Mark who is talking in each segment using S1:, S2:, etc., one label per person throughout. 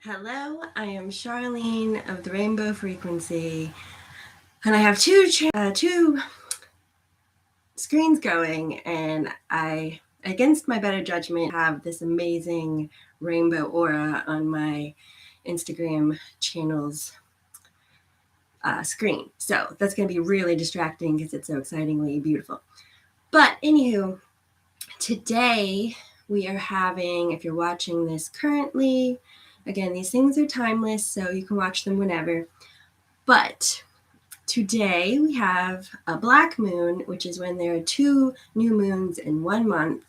S1: Hello, I am Charlene of the Rainbow Frequency, and I have two screens going, and I, against my better judgment, have this amazing rainbow aura on my Instagram channel's screen. So that's going to be really distracting because it's so excitingly beautiful. But anywho, today we are having, if you're watching this currently, again, these things are timeless, so you can watch them whenever. But today we have a black moon, which is when there are 2 new moons in 1 month.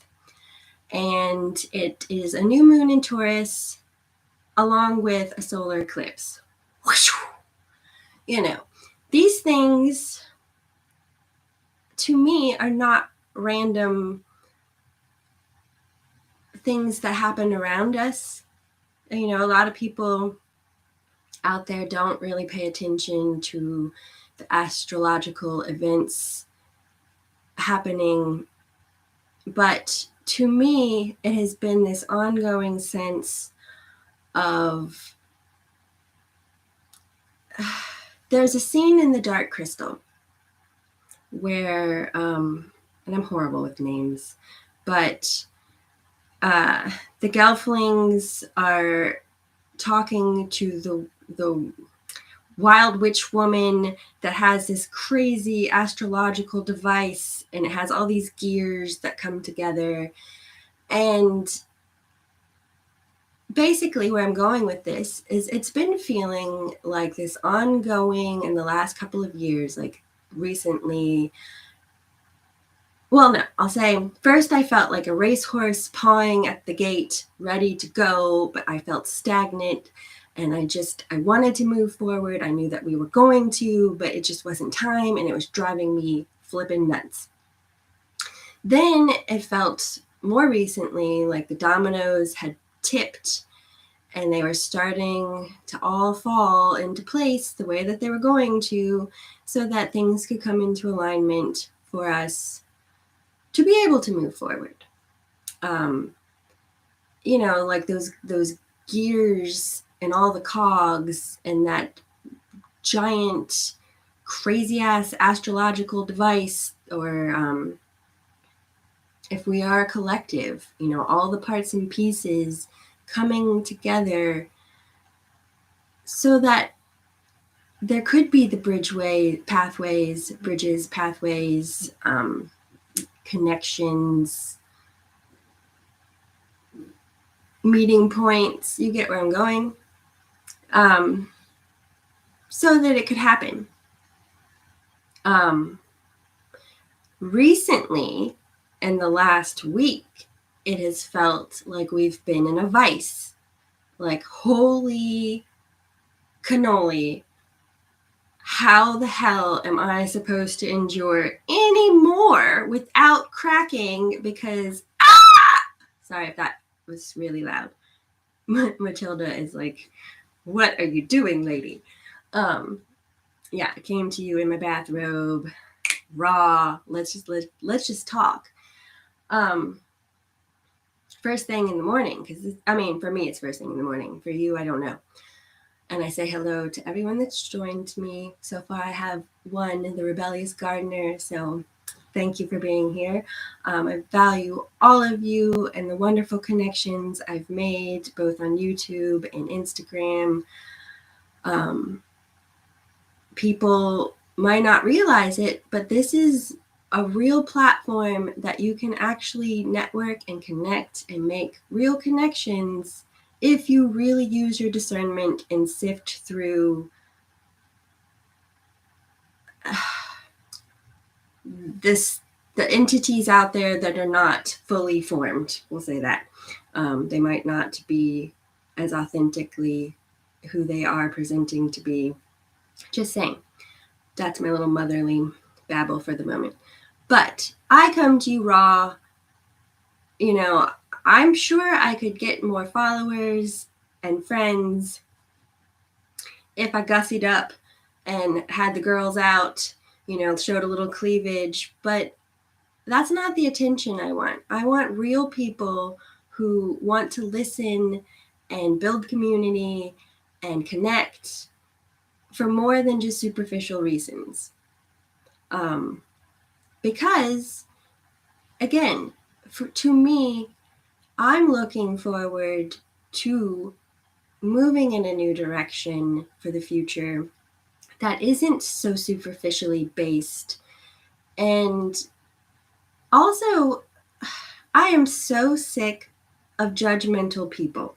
S1: And it is a new moon in Taurus along with a solar eclipse. You know, these things to me are not random things that happen around us. You know, a lot of people out there don't really pay attention to the astrological events happening. But to me, it has been this ongoing sense of there's a scene in The Dark Crystal where, and I'm horrible with names, but the Gelflings are talking to the wild witch woman that has this crazy astrological device, and it has all these gears that come together. And basically where I'm going with this is it's been feeling like this ongoing in the last couple of years, like recently. Well, no, I'll say first I felt like a racehorse pawing at the gate, ready to go, but I felt stagnant. And I wanted to move forward. I knew that we were going to, but it just wasn't time, and it was driving me flippin' nuts. Then it felt more recently like the dominoes had tipped and they were starting to all fall into place the way that they were going to, so that things could come into alignment for us to be able to move forward. You know, like those gears and all the cogs and that giant crazy ass astrological device, or if we are a collective, you know, all the parts and pieces coming together so that there could be the bridges, pathways, connections, meeting points. You get where I'm going. So that it could happen. Recently, in the last week, it has felt like we've been in a vice. Like, holy cannoli, how the hell am I supposed to endure anymore without cracking? Because, sorry if that was really loud. Matilda is like, what are you doing, lady? Yeah, I came to you in my bathrobe, raw. Let's just talk. First thing in the morning, because for me it's first thing in the morning. For you, I don't know. And I say hello to everyone that's joined me. So far I have one, the rebellious gardener, so thank you for being here. I value all of you and the wonderful connections I've made both on YouTube and Instagram. People might not realize it, but this is a real platform that you can actually network and connect and make real connections if you really use your discernment and sift through the entities out there that are not fully formed. We'll say that. They might not be as authentically who they are presenting to be. Just saying. That's my little motherly babble for the moment. But I come to you raw. You know, I'm sure I could get more followers and friends if I gussied up and had the girls out, you know, showed a little cleavage. But that's not the attention I want. I want real people who want to listen and build community and connect for more than just superficial reasons. Because, again, to me, I'm looking forward to moving in a new direction for the future that isn't so superficially based. And also, I am so sick of judgmental people.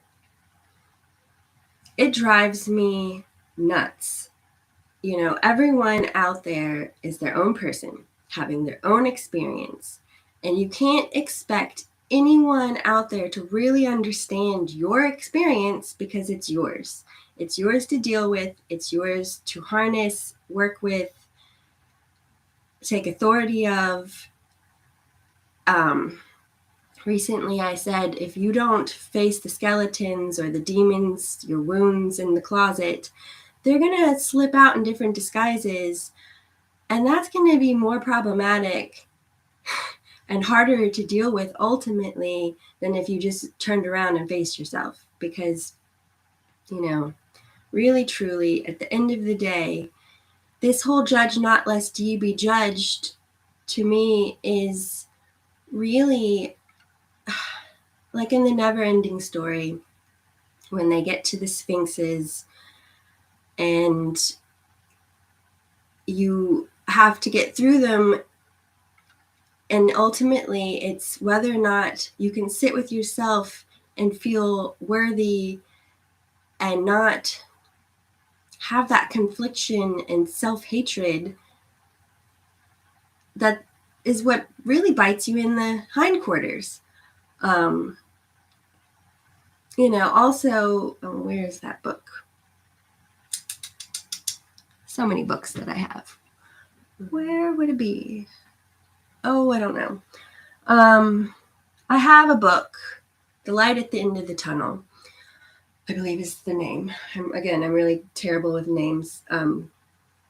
S1: It drives me nuts. You know, everyone out there is their own person, having their own experience. And you can't expect anyone out there to really understand your experience because it's yours. It's yours to deal with. It's yours to harness, work with, take authority of. Recently I said, if you don't face the skeletons or the demons, your wounds in the closet, they're going to slip out in different disguises. And that's going to be more problematic and harder to deal with ultimately than if you just turned around and faced yourself. Because, you know, really, truly, at the end of the day, this whole judge not lest ye be judged to me is really like in the never-ending story when they get to the sphinxes and you have to get through them. And ultimately, it's whether or not you can sit with yourself and feel worthy and not have that confliction and self-hatred that is what really bites you in the hindquarters. You know, also, where is that book? So many books that I have. Where would it be? Oh, I don't know. I have a book, The Light at the End of the Tunnel, I believe is the name. I'm really terrible with names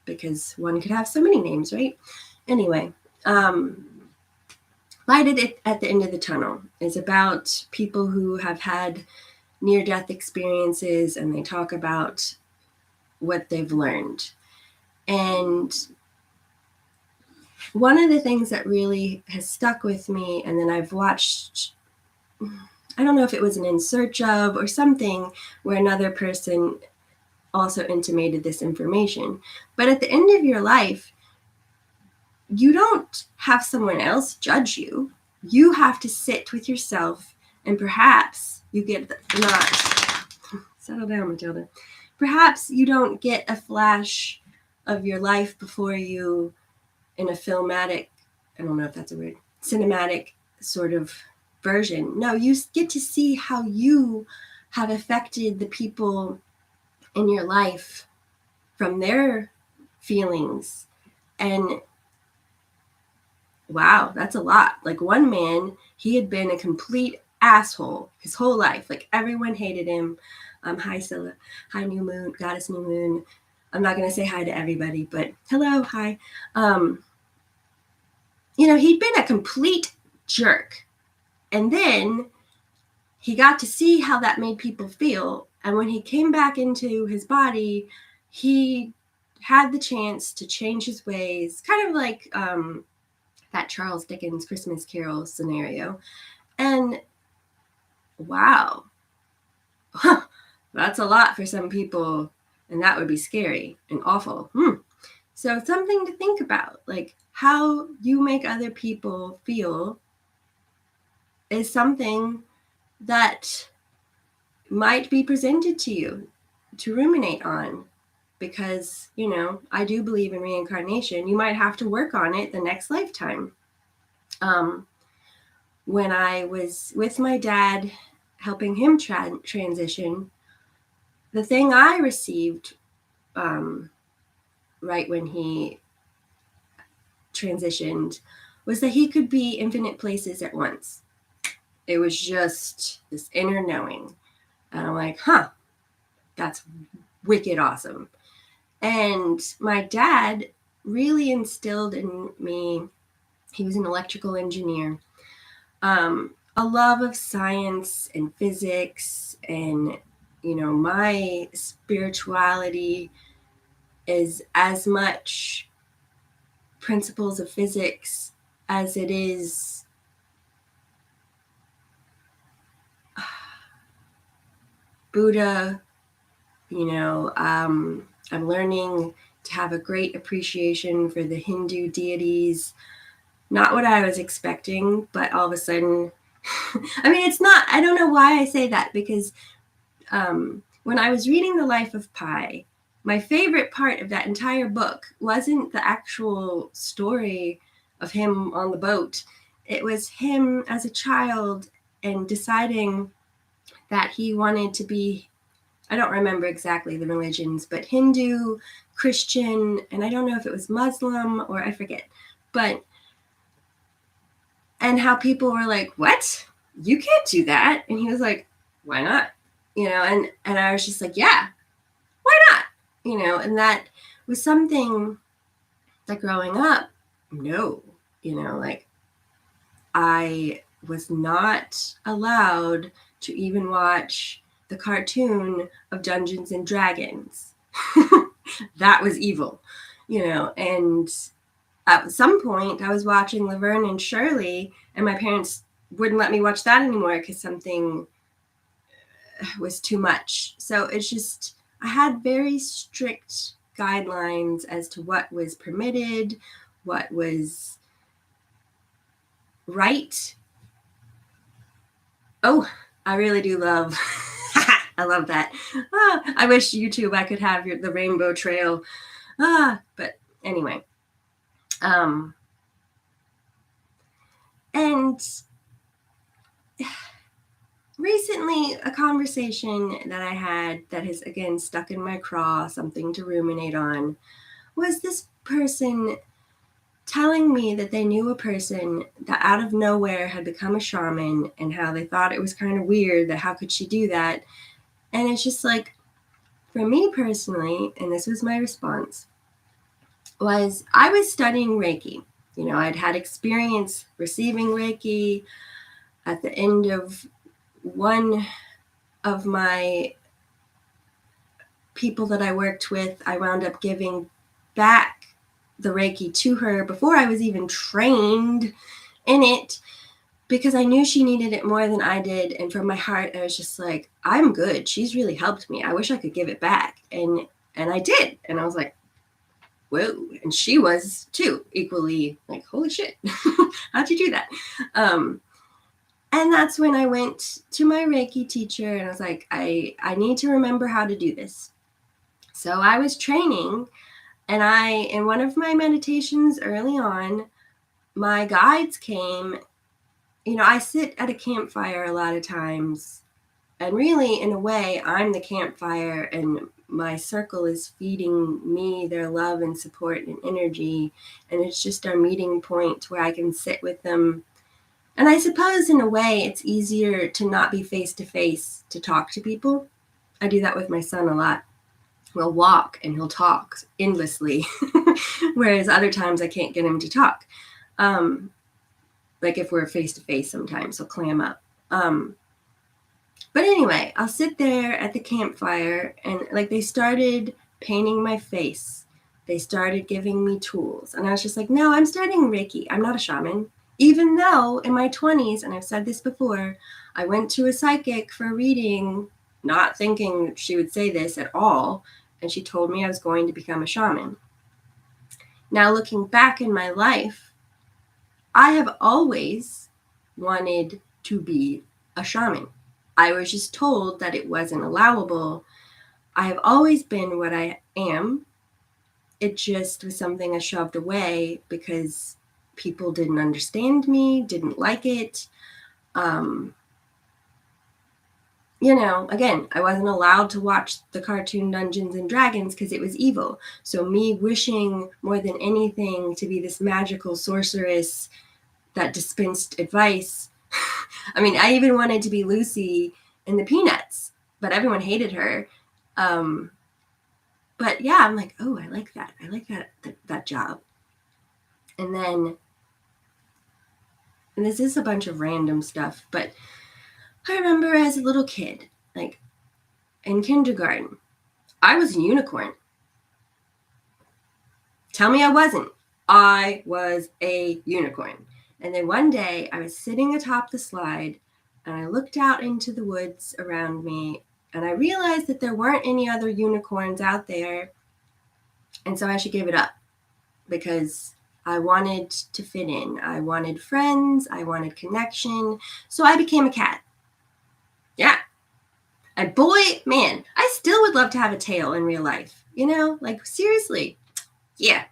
S1: because one could have so many names, right? Anyway, Light at the End of the Tunnel is about people who have had near-death experiences, and they talk about what they've learned. And one of the things that really has stuck with me, and then I've watched, I don't know if it was an In Search Of or something, where another person also intimated this information. But at the end of your life, you don't have someone else judge you. You have to sit with yourself, and perhaps you get not, settle down, Matilda. Perhaps you don't get a flash of your life before you in a filmatic, I don't know if that's a word, cinematic sort of version. No, you get to see how you have affected the people in your life from their feelings. And wow, that's a lot. Like one man, he had been a complete asshole his whole life. Like everyone hated him. Hi, Scylla. Hi, New Moon, Goddess New Moon. I'm not going to say hi to everybody, but hello, hi. You know, he'd been a complete jerk. And then he got to see how that made people feel. And when he came back into his body, he had the chance to change his ways, kind of like that Charles Dickens Christmas Carol scenario. And wow, that's a lot for some people, and that would be scary and awful. So something to think about, like how you make other people feel is something that might be presented to you to ruminate on. Because, you know, I do believe in reincarnation. You might have to work on it the next lifetime. When I was with my dad, helping him transition, the thing I received right when he transitioned was that he could be infinite places at once. It was just this inner knowing. And I'm like, that's wicked awesome. And my dad really instilled in me, he was an electrical engineer, a love of science and physics and my spirituality is as much principles of physics as it is Buddha. I'm learning to have a great appreciation for the Hindu deities. Not what I was expecting, but all of a sudden, it's not, I don't know why I say that, because when I was reading The Life of Pi, my favorite part of that entire book wasn't the actual story of him on the boat. It was him as a child and deciding that he wanted to be, I don't remember exactly the religions, but Hindu, Christian, and I don't know if it was Muslim or I forget. And how people were like, what? You can't do that. And he was like, why not? And I was just like, yeah, why not? And that was something that growing up, no, I was not allowed to even watch the cartoon of Dungeons and Dragons. That was evil, and at some point I was watching Laverne and Shirley, and my parents wouldn't let me watch that anymore because something was too much. So it's just, I had very strict guidelines as to what was permitted, what was right. Oh, I really do love, I love that. I wish YouTube I could have the rainbow trail. But anyway. And recently, a conversation that I had that has, again, stuck in my craw, something to ruminate on, was this person telling me that they knew a person that out of nowhere had become a shaman, and how they thought it was kind of weird that how could she do that. And it's just like, for me personally, and this was my response, was I was studying Reiki. I'd had experience receiving Reiki. At the end of one of my people that I worked with, I wound up giving back the Reiki to her before I was even trained in it, because I knew she needed it more than I did. And from my heart, I was just like, I'm good. She's really helped me. I wish I could give it back. And I did. And I was like, whoa. And she was too, equally like, holy shit, how'd you do that? And that's when I went to my Reiki teacher and I was like, I need to remember how to do this. So I was training, and in one of my meditations early on, my guides came. I sit at a campfire a lot of times, and really, in a way, I'm the campfire, and my circle is feeding me their love and support and energy, and it's just our meeting point where I can sit with them. And I suppose, in a way, it's easier to not be face-to-face to talk to people. I do that with my son a lot. We'll walk, and he'll talk endlessly, whereas other times I can't get him to talk. Like if we're face-to-face sometimes, he'll clam up. But anyway, I'll sit there at the campfire, and like they started painting my face. They started giving me tools. And I was just like, no, I'm studying Reiki. I'm not a shaman. Even though in my 20s, and I've said this before, I went to a psychic for a reading, not thinking she would say this at all. And she told me I was going to become a shaman. Now, looking back in my life, I have always wanted to be a shaman. I was just told that it wasn't allowable. I have always been what I am. It just was something I shoved away because people didn't understand me, didn't like it. Again, I wasn't allowed to watch the cartoon Dungeons and Dragons because it was evil. So me wishing more than anything to be this magical sorceress that dispensed advice. I even wanted to be Lucy in the Peanuts, but everyone hated her. But yeah, I'm like, oh, I like that. I like that job. And then, and this is a bunch of random stuff, but I remember as a little kid, like in kindergarten. I was a unicorn. Tell me I wasn't. I was a unicorn. And then one day I was sitting atop the slide and I looked out into the woods around me and I realized that there weren't any other unicorns out there. And so I should give it up because I wanted to fit in. I wanted friends. I wanted connection. So I became a cat. Yeah. And boy, man, I still would love to have a tail in real life. You know, like seriously. Yeah,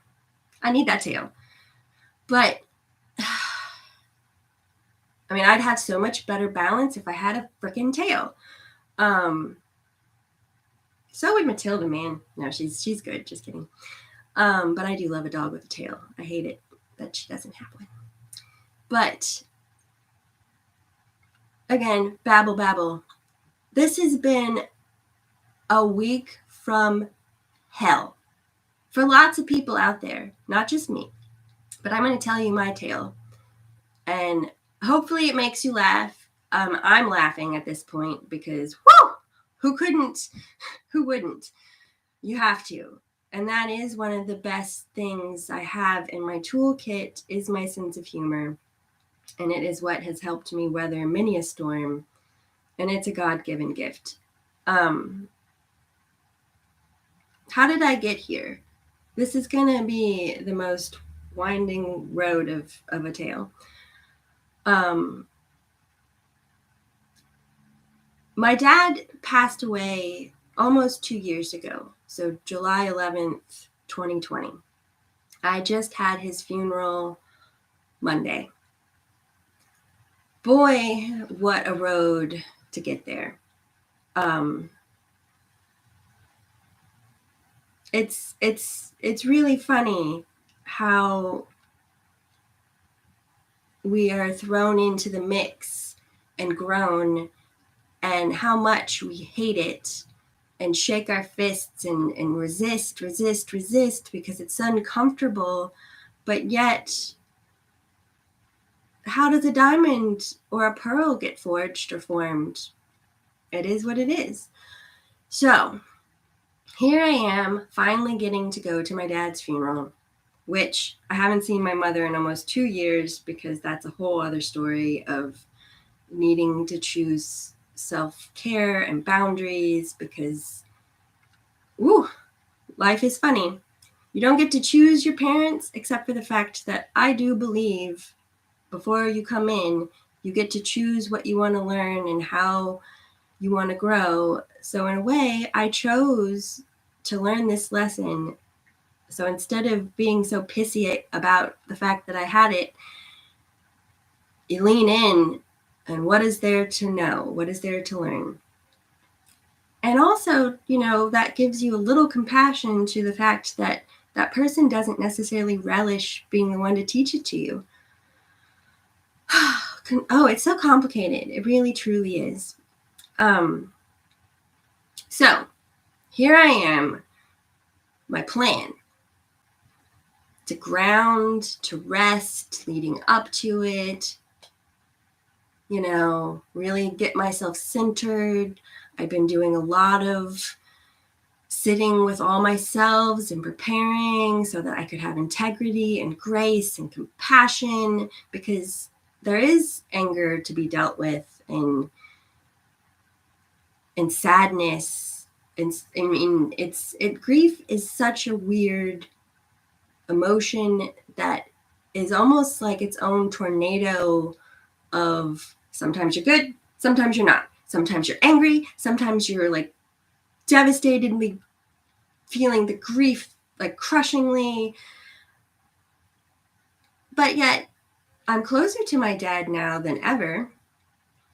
S1: I need that tail. But I mean, I'd have so much better balance if I had a freaking tail. So would Matilda, man. No, she's good. Just kidding. But I do love a dog with a tail. I hate it that she doesn't have one. But again, babble. This has been a week from hell for lots of people out there, not just me. But I'm going to tell you my tale. And hopefully it makes you laugh. I'm laughing at this point because, whoo, who wouldn't? You have to. And that is one of the best things I have in my toolkit is my sense of humor. And it is what has helped me weather many a storm. And it's a God-given gift. How did I get here? This is going to be the most winding road of a tale. My dad passed away almost 2 years ago. So July 11th, 2020. I just had his funeral Monday. Boy, what a road to get there. It's really funny how we are thrown into the mix and grown and how much we hate it and shake our fists and resist because it's uncomfortable. But yet, how does a diamond or a pearl get forged or formed? It is what it is. So here I am finally getting to go to my dad's funeral, which I haven't seen my mother in almost 2 years because that's a whole other story of needing to choose self-care and boundaries because, life is funny. You don't get to choose your parents except for the fact that I do believe before you come in, you get to choose what you want to learn and how you want to grow. So in a way, I chose to learn this lesson. So instead of being so pissy about the fact that I had it, you lean in and what is there to know? What is there to learn? And also, that gives you a little compassion to the fact that that person doesn't necessarily relish being the one to teach it to you. Oh, it's so complicated. It really, truly is. So here I am, my plan to ground, to rest, leading up to it, really get myself centered. I've been doing a lot of sitting with all myselves and preparing so that I could have integrity and grace and compassion because there is anger to be dealt with and sadness. And I mean, grief is such a weird emotion that is almost like its own tornado of sometimes you're good, sometimes you're not. Sometimes you're angry, sometimes you're like devastatedly feeling the grief like crushingly. But yet I'm closer to my dad now than ever.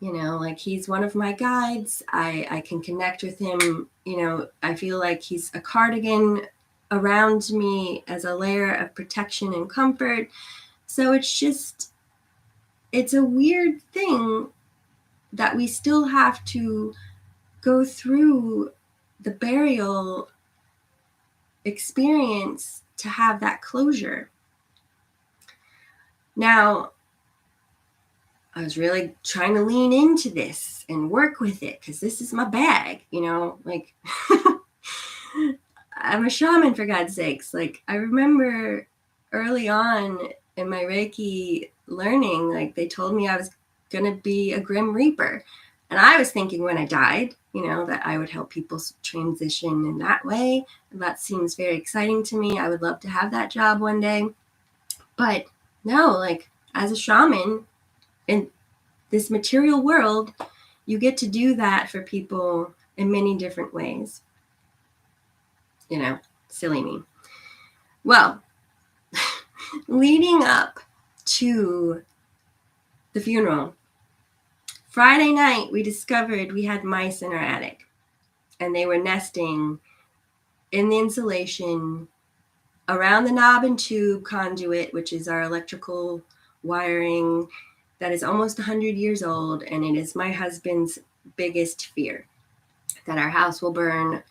S1: Like he's one of my guides. I can connect with him. I feel like he's a cardigan around me as a layer of protection and comfort. So it's a weird thing that we still have to go through the burial experience to have that closure. Now, I was really trying to lean into this and work with it because this is my bag, you know, like I'm a shaman, for God's sakes. Like, I remember early on in my Reiki learning, like, they told me I was going to be a Grim Reaper. And I was thinking when I died, you know, that I would help people transition in that way. And that seems very exciting to me. I would love to have that job one day. But no, like, as a shaman in this material world, you get to do that for people in many different ways. You know, silly me. Well, leading up to the funeral, Friday night, we discovered we had mice in our attic, and they were nesting in the insulation around the knob and tube conduit, which is our electrical wiring that is almost 100 years old, and it is my husband's biggest fear, that our house will burn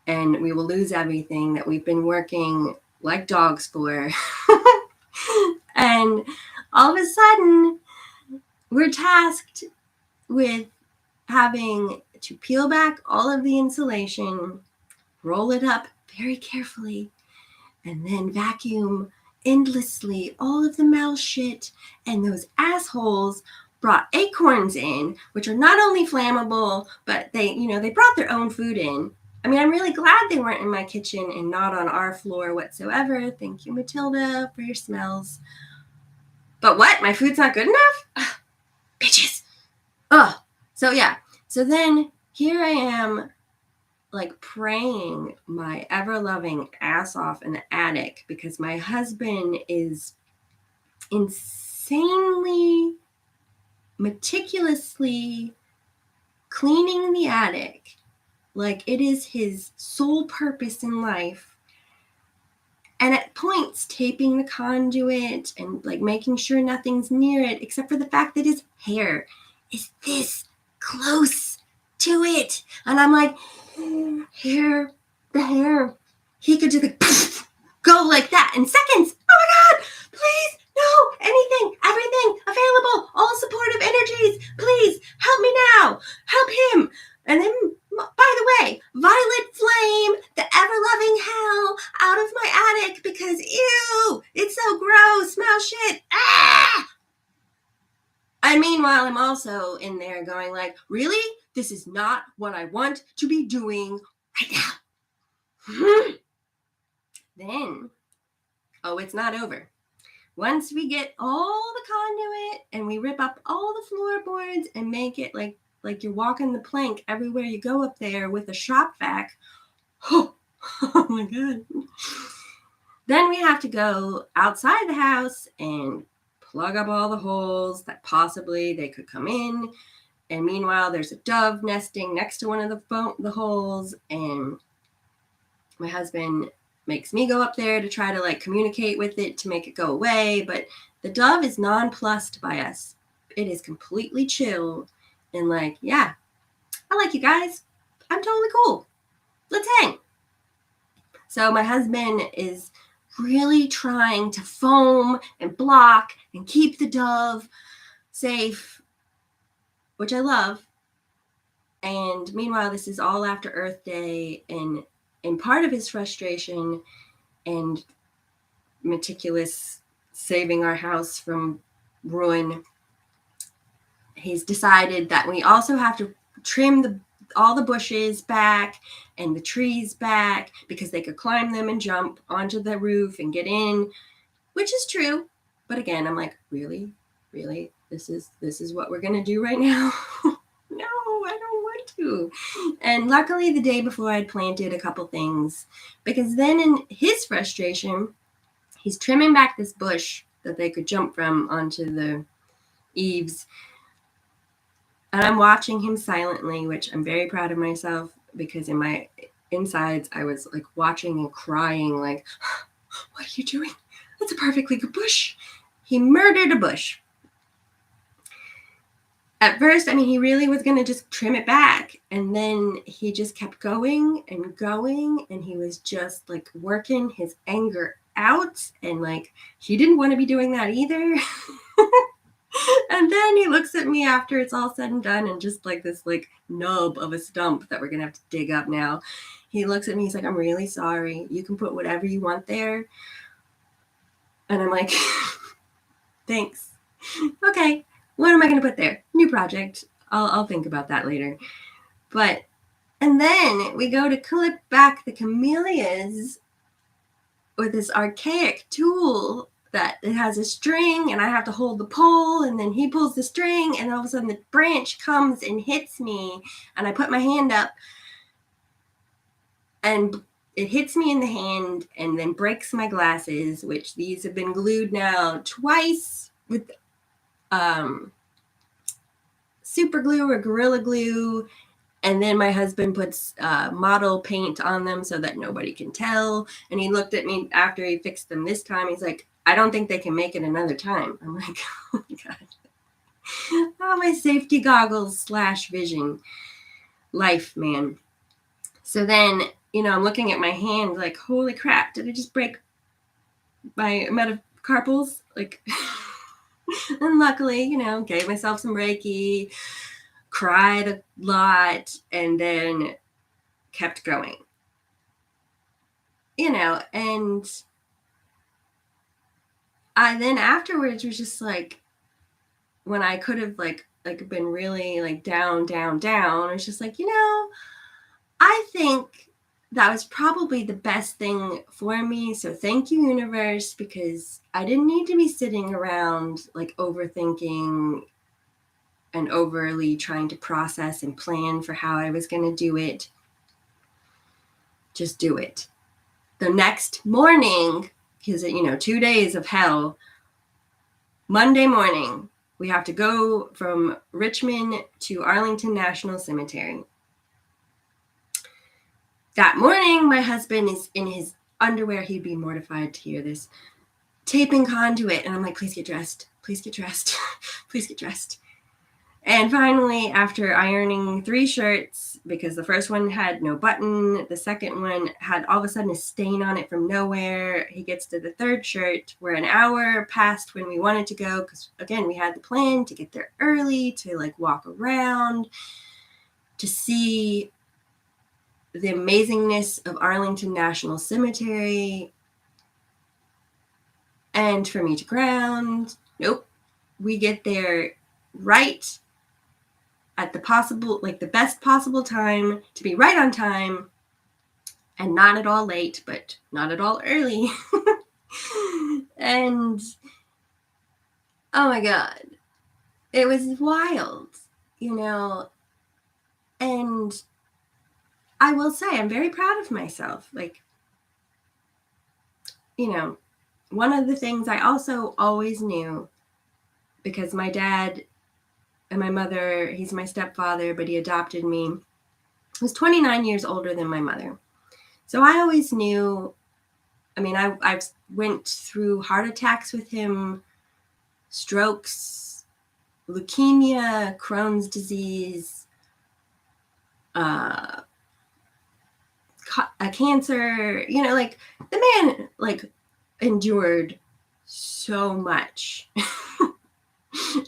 S1: and we will lose everything that we've been working like dogs for. And all of a sudden, we're tasked with having to peel back all of the insulation, roll it up very carefully, and then vacuum endlessly all of the mouse shit. And those assholes brought acorns in, which are not only flammable, but they brought their own food in. I mean, I'm really glad they weren't in my kitchen and not on our floor whatsoever. Thank you, Matilda, for your smells. But what? My food's not good enough? Ugh, bitches. Ugh. So yeah. So then here I am, like, praying my ever-loving ass off in the attic because my husband is insanely, meticulously cleaning the attic like it is his sole purpose in life, and at points taping the conduit and like making sure nothing's near it except for the fact that his hair is this close to it. And I'm like, hair, the hair, he could just go like that in seconds. Oh my God, please, no, anything, everything available, all supportive energies, please help me now, help him. And then, by the way, violet flame the ever-loving hell out of my attic because, ew, it's so gross, smell shit, ah! And meanwhile, I'm also in there going like, really? This is not what I want to be doing right now. Then, oh, it's not over. Once we get all the conduit and we rip up all the floorboards and make it like you're walking the plank everywhere you go up there with a shop vac. Oh my God. Then we have to go outside the house and plug up all the holes that possibly they could come in. And meanwhile, there's a dove nesting next to one of the holes. And my husband makes me go up there to try to like communicate with it to make it go away. But the dove is nonplussed by us. It is completely chill. And like, yeah, I like you guys. I'm totally cool. Let's hang. So my husband is really trying to foam and block and keep the dove safe, which I love. And meanwhile, this is all after Earth Day. And part of his frustration and meticulous saving our house from ruin, he's decided that we also have to trim all the bushes back and the trees back because they could climb them and jump onto the roof and get in, which is true. But again, I'm like, really? This is what we're going to do right now? No, I don't want to. And luckily the day before I'd planted a couple things, because then in his frustration, he's trimming back this bush that they could jump from onto the eaves. And I'm watching him silently, which I'm very proud of myself because in my insides, I was like watching and crying like, what are you doing? That's a perfectly good bush. He murdered a bush. At first, I mean, he really was going to just trim it back. And then he just kept going. And he was just like working his anger out. And like, he didn't want to be doing that either. And then he looks at me after it's all said and done, and just like this like nub of a stump that we're gonna have to dig up now. He looks at me, he's like, I'm really sorry. You can put whatever you want there. And I'm like, thanks. Okay, what am I gonna put there? New project. I'll think about that later. But and then we go to clip back the camellias with this archaic tool that it has a string, and I have to hold the pole, and then he pulls the string, and all of a sudden the branch comes and hits me, and I put my hand up, and it hits me in the hand and then breaks my glasses, which these have been glued now twice with super glue or Gorilla Glue. And then my husband puts model paint on them so that nobody can tell. And he looked at me after he fixed them this time. He's like, I don't think they can make it another time. I'm like, oh my God. Oh, my safety goggles / vision. Life, man. So then, I'm looking at my hand like, holy crap, did I just break my metacarpals? Like, and luckily, gave myself some Reiki, cried a lot, and then kept going. And I then afterwards was just like, when I could have like been really like down, I was just like, I think that was probably the best thing for me. So thank you, universe, because I didn't need to be sitting around like overthinking and overly trying to process and plan for how I was going to do it. Just do it. The next morning, because 2 days of hell, Monday morning, we have to go from Richmond to Arlington National Cemetery. That morning, my husband is in his underwear. He'd be mortified to hear this. Taping conduit. And I'm like, please get dressed. Please get dressed. Please get dressed. And finally, after ironing 3 shirts, because the first one had no button, the second one had all of a sudden a stain on it from nowhere, he gets to the 3rd shirt. We're an hour past when we wanted to go, because again, we had the plan to get there early, to like walk around, to see the amazingness of Arlington National Cemetery, and for me to ground. Nope. We get there right at the best possible time, to be right on time, and not at all late, but not at all early. And oh my God, it was wild, and I will say I'm very proud of myself. Like, one of the things I also always knew, because my dad and my mother, he's my stepfather, but he adopted me, was 29 years older than my mother. So I always knew, I've went through heart attacks with him, strokes, leukemia, Crohn's disease, a cancer, like the man like endured so much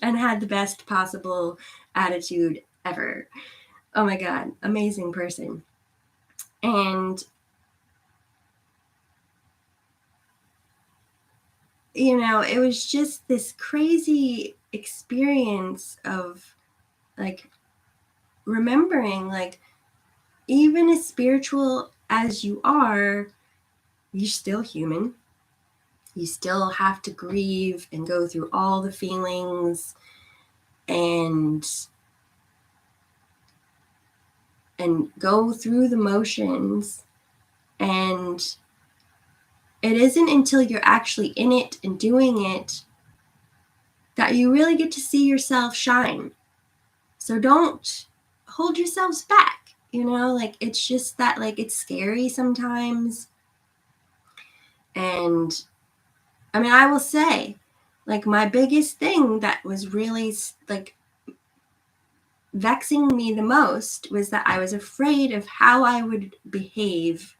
S1: and had the best possible attitude ever. Oh my God, amazing person. And it was just this crazy experience of like remembering, like, even as spiritual as you are, you're still human. You still have to grieve and go through all the feelings and go through the motions. And it isn't until you're actually in it and doing it that you really get to see yourself shine. So don't hold yourselves back, like it's just that, like, it's scary sometimes. And I will say, like, my biggest thing that was really like vexing me the most was that I was afraid of how I would behave,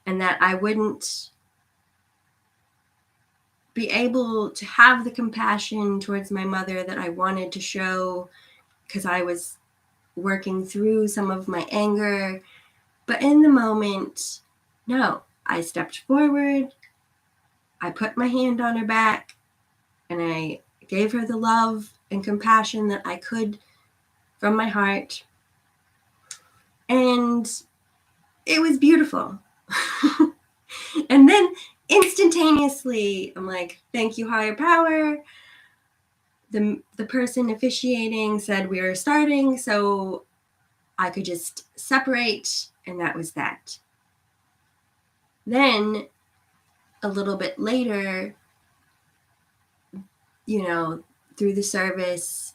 S1: and that I wouldn't be able to have the compassion towards my mother that I wanted to show, because I was working through some of my anger. But in the moment, no, I stepped forward, I put my hand on her back, and I gave her the love and compassion that I could from my heart. And it was beautiful. And then instantaneously, I'm like, thank you, higher power. The person officiating said we were starting, so I could just separate, and that was that. Then a little bit later, through the service,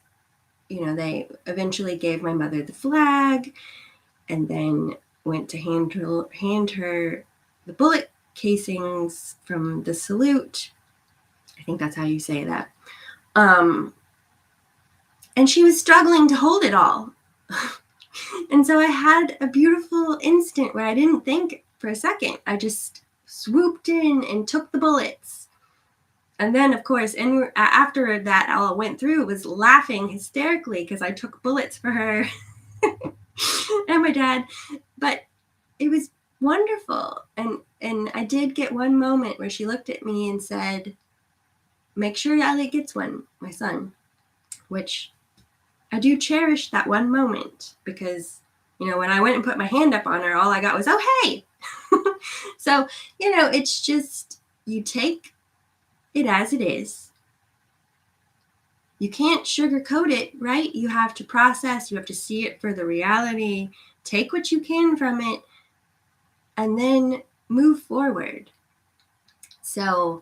S1: they eventually gave my mother the flag, and then went to hand her the bullet casings from the salute. I think that's how you say that. And she was struggling to hold it all. And so I had a beautiful instant where I didn't think for a second. I just swooped in and took the bullets. And then, of course, after that all went through, was laughing hysterically because I took bullets for her and my dad. But it was wonderful. And I did get one moment where she looked at me and said, make sure Elliot gets one, my son, which I do cherish that one moment, because, when I went and put my hand up on her, all I got was, oh, hey. So, it's just, you take it as it is. You can't sugarcoat it, right? You have to process, you have to see it for the reality, take what you can from it, and then move forward. So,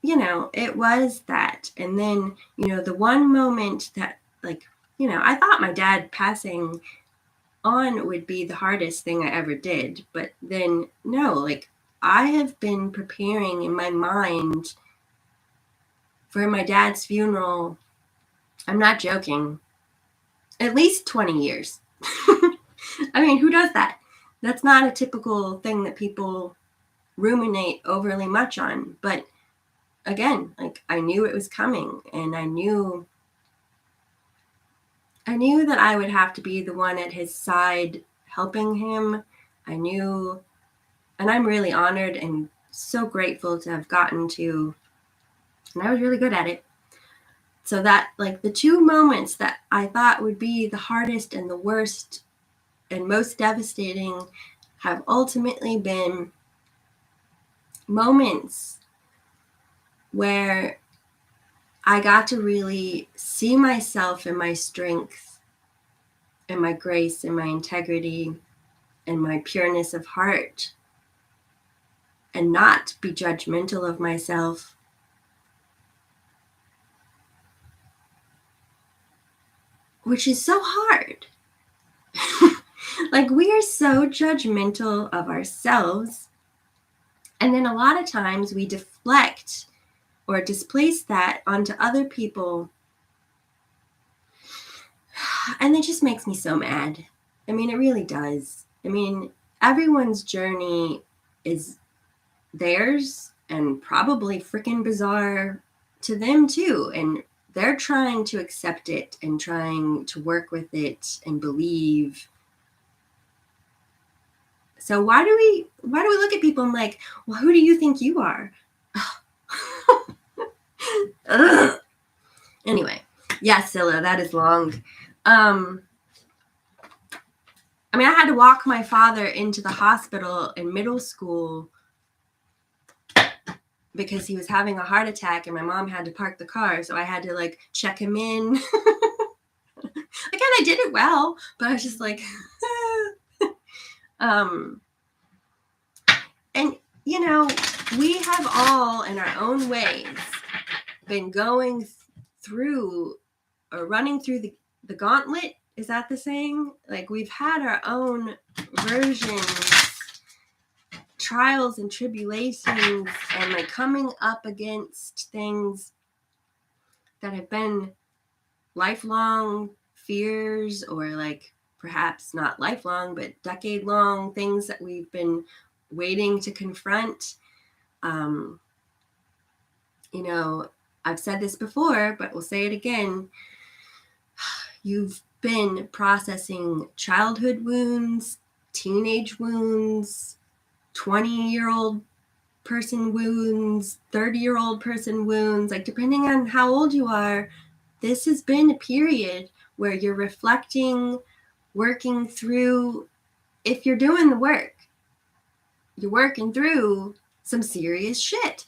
S1: it was that. And then, the one moment that, I thought my dad passing on would be the hardest thing I ever did. But then, no, I have been preparing in my mind for my dad's funeral. I'm not joking. At least 20 years. I mean, who does that? That's not a typical thing that people ruminate overly much on. But again, I knew it was coming, and I knew that I would have to be the one at his side helping him. I knew, and I'm really honored and so grateful to have gotten to, and I was really good at it. So that, the two moments that I thought would be the hardest and the worst and most devastating have ultimately been moments where I got to really see myself and my strength and my grace and my integrity and my pureness of heart, and not be judgmental of myself. Which is so hard. We are so judgmental of ourselves. And then a lot of times we deflect or displace that onto other people. And it just makes me so mad. I mean, it really does. I mean, everyone's journey is theirs and probably freaking bizarre to them too. And they're trying to accept it and trying to work with it and believe. So why do we look at people and well, who do you think you are? Anyway, yes, Scylla, that is long. I had to walk my father into the hospital in middle school because he was having a heart attack, and my mom had to park the car, so I had to check him in. I kind of did it well, but I was just and we have all in our own ways been going through or running through the gauntlet. Is that the saying? We've had our own versions, trials and tribulations, and coming up against things that have been lifelong fears, or perhaps not lifelong, but decade-long things that we've been waiting to confront. You know, I've said this before, but we'll say it again. You've been processing childhood wounds, teenage wounds, 20-year-old person wounds, 30-year-old person wounds, like depending on how old you are, this has been a period where you're reflecting, working through. If you're doing the work, you're working through some serious shit.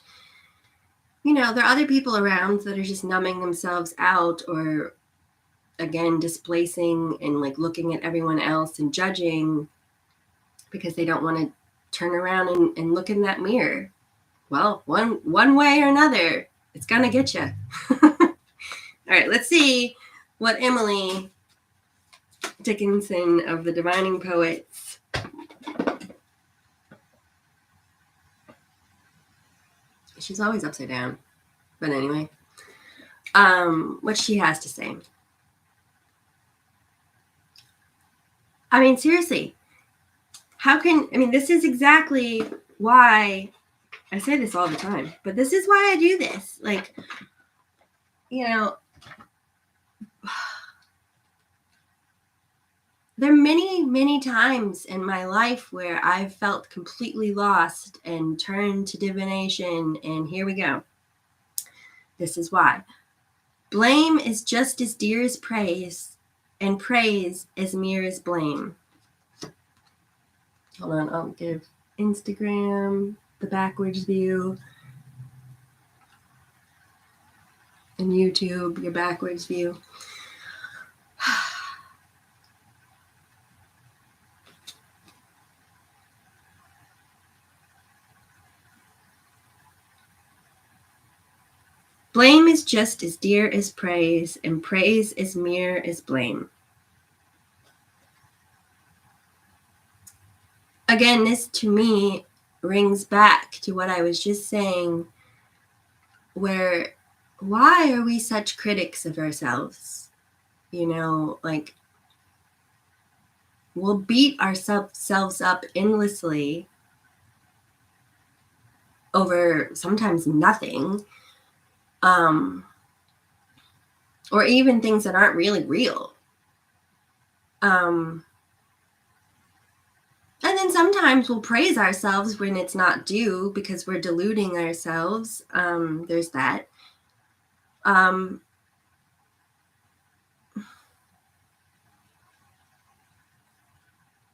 S1: You know, there are other people around that are just numbing themselves out, or again, displacing and like looking at everyone else and judging because they don't want to turn around and look in that mirror. Well, one way or another, it's gonna get you. All right, let's see what Emily Dickinson of the Divining Poets she's always upside down, but anyway, what she has to say. I mean, seriously, this is exactly why I say this all the time, but this is why I do this. Like, you know, there are many, many times in my life where I've felt completely lost and turned to divination, and here we go. This is why. Blame is just as dear as praise, and praise as mere as blame. Hold on, I'll give Instagram the backwards view, and YouTube your backwards view. Blame is just as dear as praise, and praise as mere as blame. Again, this to me rings back to what I was just saying, where why are we such critics of ourselves? You know, like, we'll beat ourselves up endlessly over sometimes nothing. Or even things that aren't really real. And then sometimes we'll praise ourselves when it's not due because we're deluding ourselves. There's that. And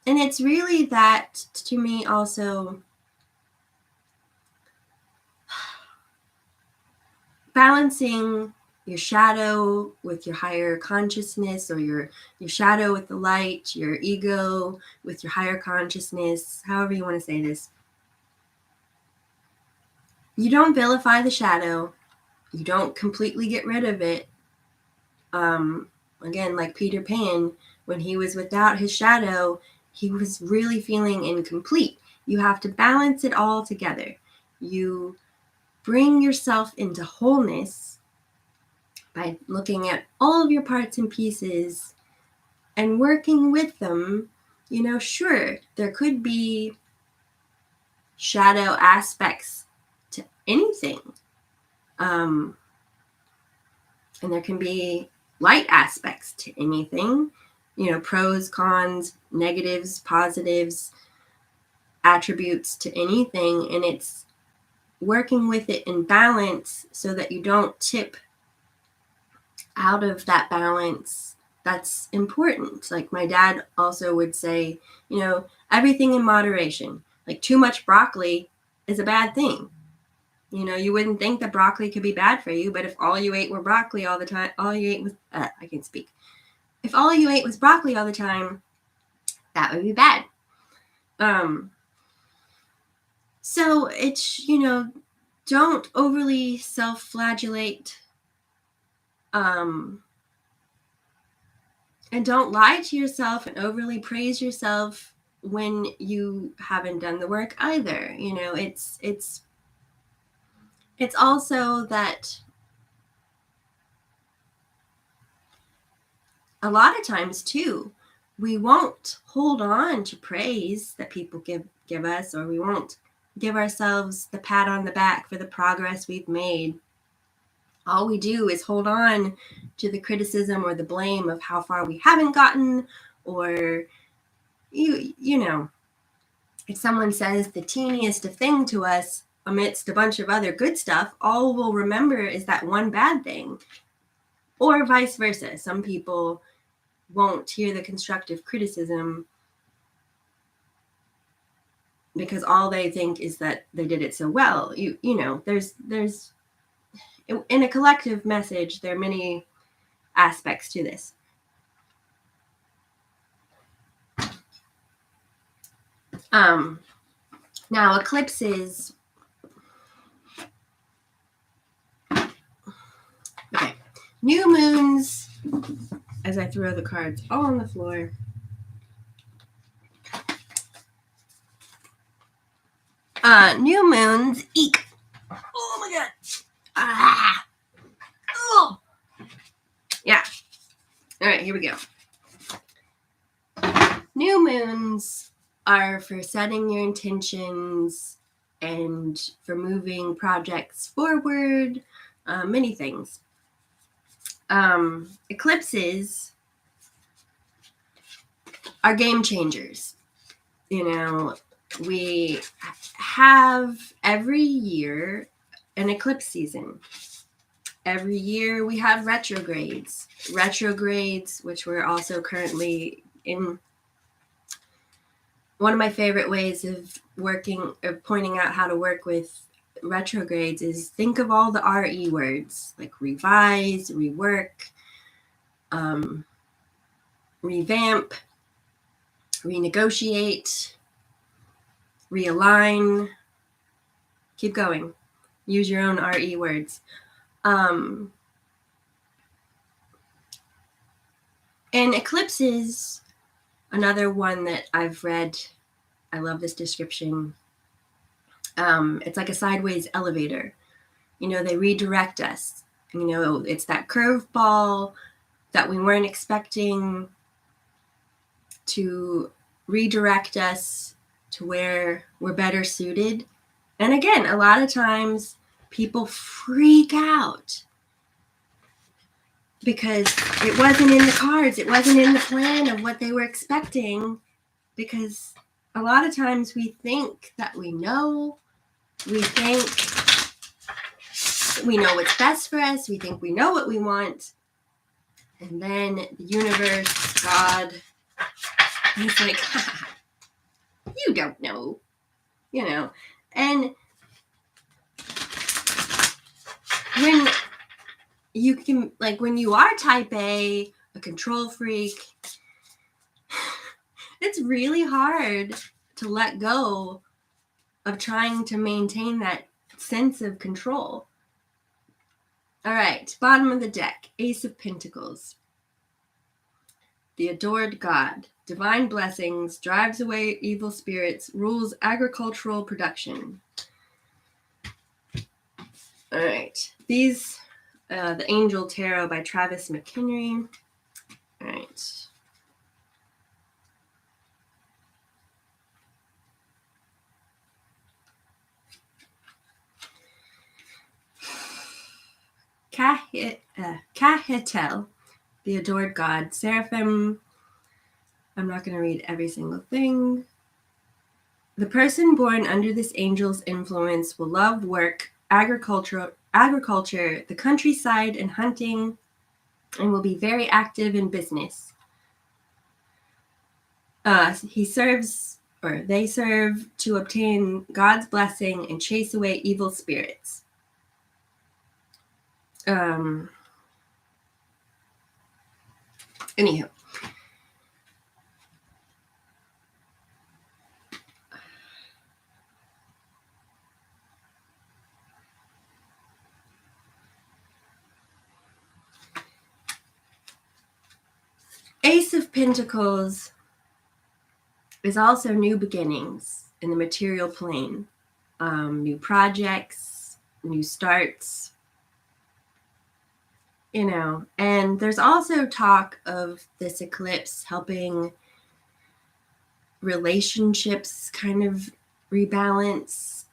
S1: it's really that, to me, also balancing your shadow with your higher consciousness, or your shadow with the light, your ego with your higher consciousness, however you want to say this. You don't vilify the shadow. You don't completely get rid of it. Again, like Peter Pan, when he was without his shadow, he was really feeling incomplete. You have to balance it all together. You bring yourself into wholeness by looking at all of your parts and pieces and working with them. You know, sure, there could be shadow aspects to anything. And there can be light aspects to anything. You know, pros, cons, negatives, positives, attributes to anything. And it's working with it in balance so that you don't tip out of that balance. That's important. Like my dad also would say, you know, everything in moderation. Like too much broccoli is a bad thing. You know, you wouldn't think that broccoli could be bad for you, but if all you ate were broccoli all the time, all you ate was, I can't speak. If all you ate was broccoli all the time, that would be bad. So it's, you know, don't overly self-flagellate. And don't lie to yourself and overly praise yourself when you haven't done the work either. You know, it's also that a lot of times too, we won't hold on to praise that people give us, or we won't give ourselves the pat on the back for the progress we've made. all we do is hold on to the criticism or the blame of how far we haven't gotten, or you know, if someone says the teeniest of thing to us amidst a bunch of other good stuff, all we'll remember is that one bad thing. Or vice versa. Some people won't hear the constructive criticism because all they think is that they did it so well. You know, there's in a collective message, there are many aspects to this. Now eclipses. Okay. New moons, as I throw the cards all on the floor. New moons, eek. Oh my god. Ah. Oh. Yeah. All right, here we go. New moons are for setting your intentions and for moving projects forward, many things. Eclipses are game changers. You know, we have every year an eclipse season. Every year we have retrogrades, which we're also currently in. One of my favorite ways of pointing out how to work with retrogrades is think of all the RE words, like revise, rework, revamp, renegotiate, realign. Keep going. Use your own RE words. And eclipses, another one that I've read, I love this description. It's like a sideways elevator. You know, they redirect us. You know, it's that curveball that we weren't expecting to redirect us to where we're better suited. And again, a lot of times people freak out because it wasn't in the cards. It wasn't in the plan of what they were expecting, because a lot of times we think that we think we know what's best for us. We think we know what we want. And then the universe, God, he's like, you don't know, you know. And when you can, like, when you are type A control freak, it's really hard to let go of trying to maintain that sense of control. All right, bottom of the deck, Ace of Pentacles. The adored God, divine blessings, drives away evil spirits, rules agricultural production. All right, these, the Angel Tarot by Travis McHenry. All right. Cahitel, the adored God, Seraphim. I'm not going to read every single thing. The person born under this angel's influence will love work, agriculture, the countryside, and hunting, and will be very active in business. They serve to obtain God's blessing and chase away evil spirits. Anyhow. Ace of Pentacles is also new beginnings in the material plane. New projects, new starts. You know, and there's also talk of this eclipse helping relationships kind of rebalance.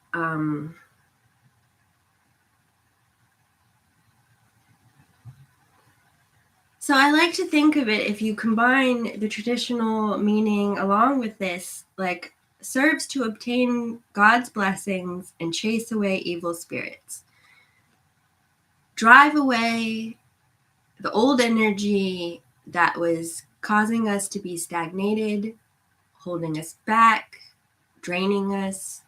S1: So I like to think of it, if you combine the traditional meaning along with this, like serves to obtain God's blessings and chase away evil spirits. Drive away the old energy that was causing us to be stagnated, holding us back, draining us,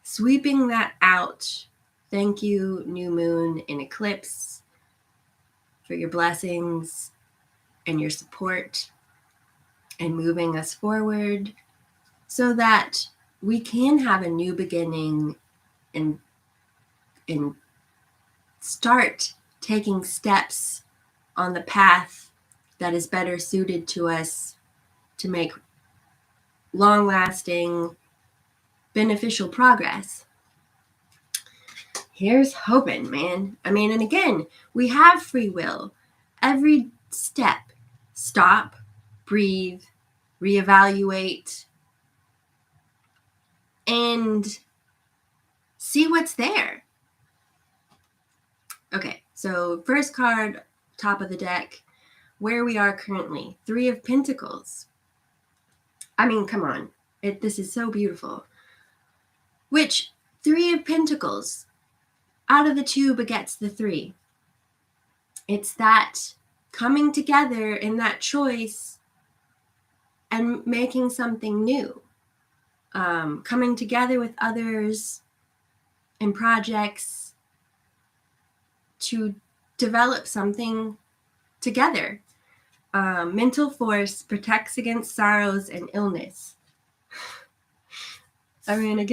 S1: sweeping that out. Thank you, new moon and eclipse, for your blessings and your support and moving us forward so that we can have a new beginning and start taking steps on the path that is better suited to us to make long-lasting, beneficial progress. Here's hoping, man. I mean, and again, we have free will. Every step, stop, breathe, reevaluate, and see what's there. Okay, so first card, top of the deck, where we are currently, 3 of Pentacles. I mean, come on, this is so beautiful. Which 3 of Pentacles, out of the 2 begets the 3. It's that coming together in that choice and making something new. Coming together with others in projects to develop something together. Mental force protects against sorrows and illness. I mean,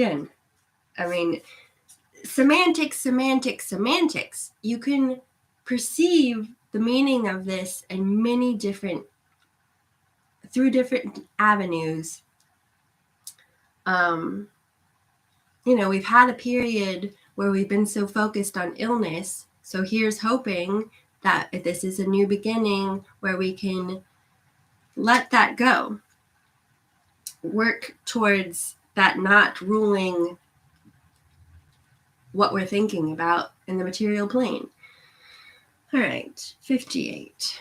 S1: semantics. You can perceive the meaning of this in through different avenues. We've had a period where we've been so focused on illness. So here's hoping that this is a new beginning where we can let that go. Work towards that not ruling what we're thinking about in the material plane. All right, 58.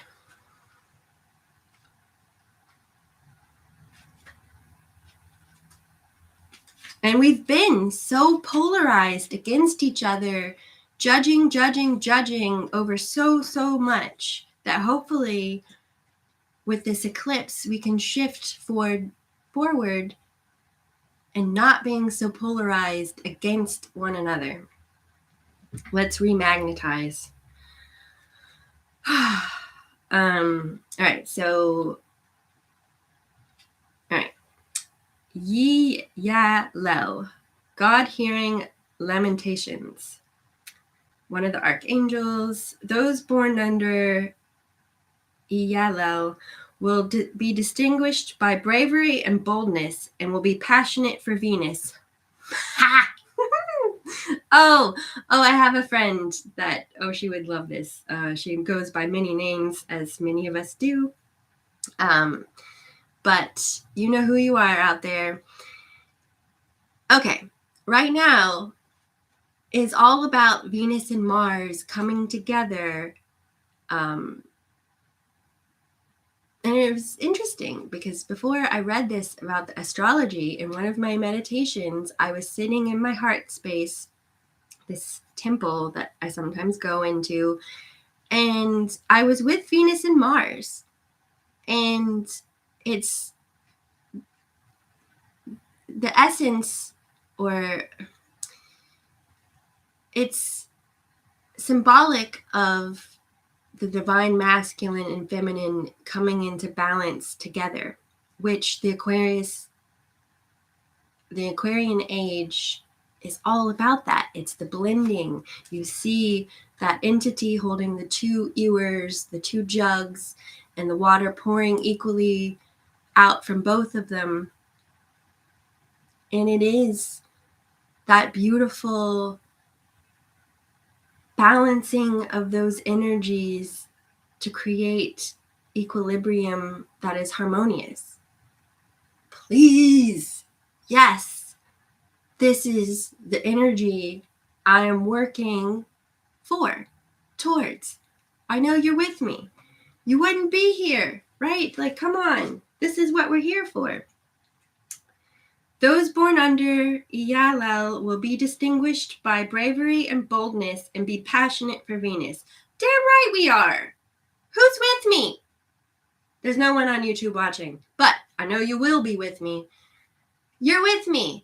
S1: And we've been so polarized against each other, judging over so much, that hopefully with this eclipse we can shift forward and not being so polarized against one another. Let's remagnetize. All right, so Yi Ya Lel, God-hearing lamentations. One of the archangels. Those born under Yi Ya Lel will be distinguished by bravery and boldness and will be passionate for Venus. Ha! Oh, I have a friend that, she would love this. She goes by many names, as many of us do. But you know who you are out there. Okay, right now is all about Venus and Mars coming together. And it was interesting because before I read this about the astrology, in one of my meditations, I was sitting in my heart space, this temple that I sometimes go into, and I was with Venus and Mars. And it's the essence, or it's symbolic of the divine masculine and feminine coming into balance together, which the Aquarian Age is all about that. It's the blending. You see that entity holding the 2 ewers, the 2 jugs, and the water pouring equally out from both of them. And it is that beautiful balancing of those energies to create equilibrium that is harmonious. Please, yes, this is the energy I am working towards. I know you're with me. you wouldn't be here, right? Like, come on. This is what we're here for. Those born under Iyalel will be distinguished by bravery and boldness and be passionate for Venus. Damn right we are. Who's with me? There's no one on YouTube watching, but I know you will be with me. You're with me.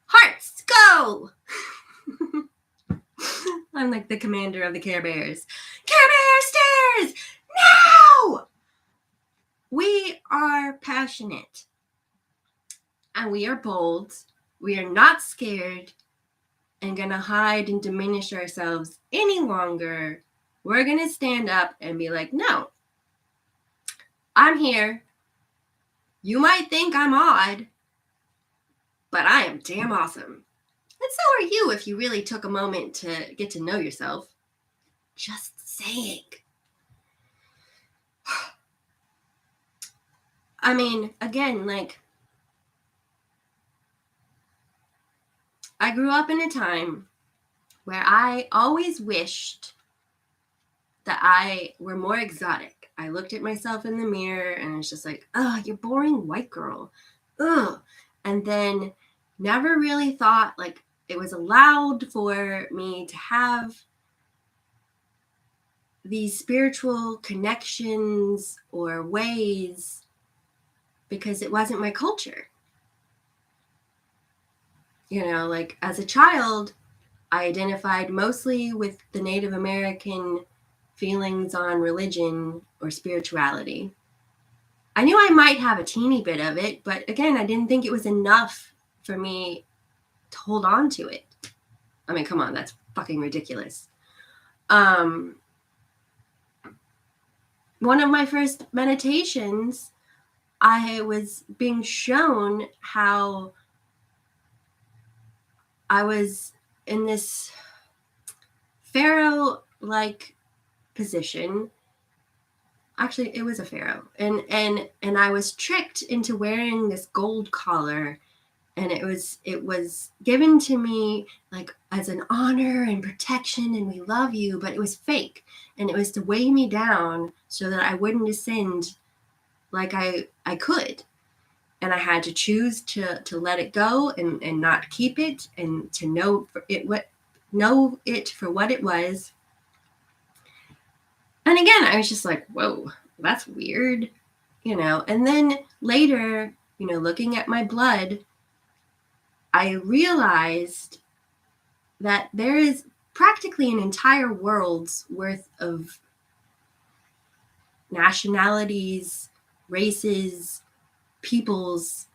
S1: Hearts, go! I'm like the commander of the Care Bears. Care Bear stairs! Now! We are passionate. And we are bold. We are not scared and gonna hide and diminish ourselves any longer. We're gonna stand up and be like, no, I'm here. You might think I'm odd, but I am damn awesome. And so are you if you really took a moment to get to know yourself. Just saying. I mean, again, like, I grew up in a time where I always wished that I were more exotic. I looked at myself in the mirror and it's just like, oh, you're boring white girl. Ugh. And then never really thought like it was allowed for me to have these spiritual connections or ways because it wasn't my culture. You know, like as a child, I identified mostly with the Native American feelings on religion or spirituality. I knew I might have a teeny bit of it, but again, I didn't think it was enough for me to hold on to it. I mean, come on, that's fucking ridiculous. One of my first meditations, I was being shown how I was in this pharaoh-like position. Actually, it was a pharaoh. And I was tricked into wearing this gold collar, and it was given to me like as an honor and protection and we love you, but it was fake. And it was to weigh me down so that I wouldn't ascend like I could. And I had to choose to let it go and not keep it and to know it for what it was. And again, I was just like, whoa, that's weird, you know. And then later, you know, looking at my blood, I realized that there is practically an entire world's worth of nationalities, races, peoples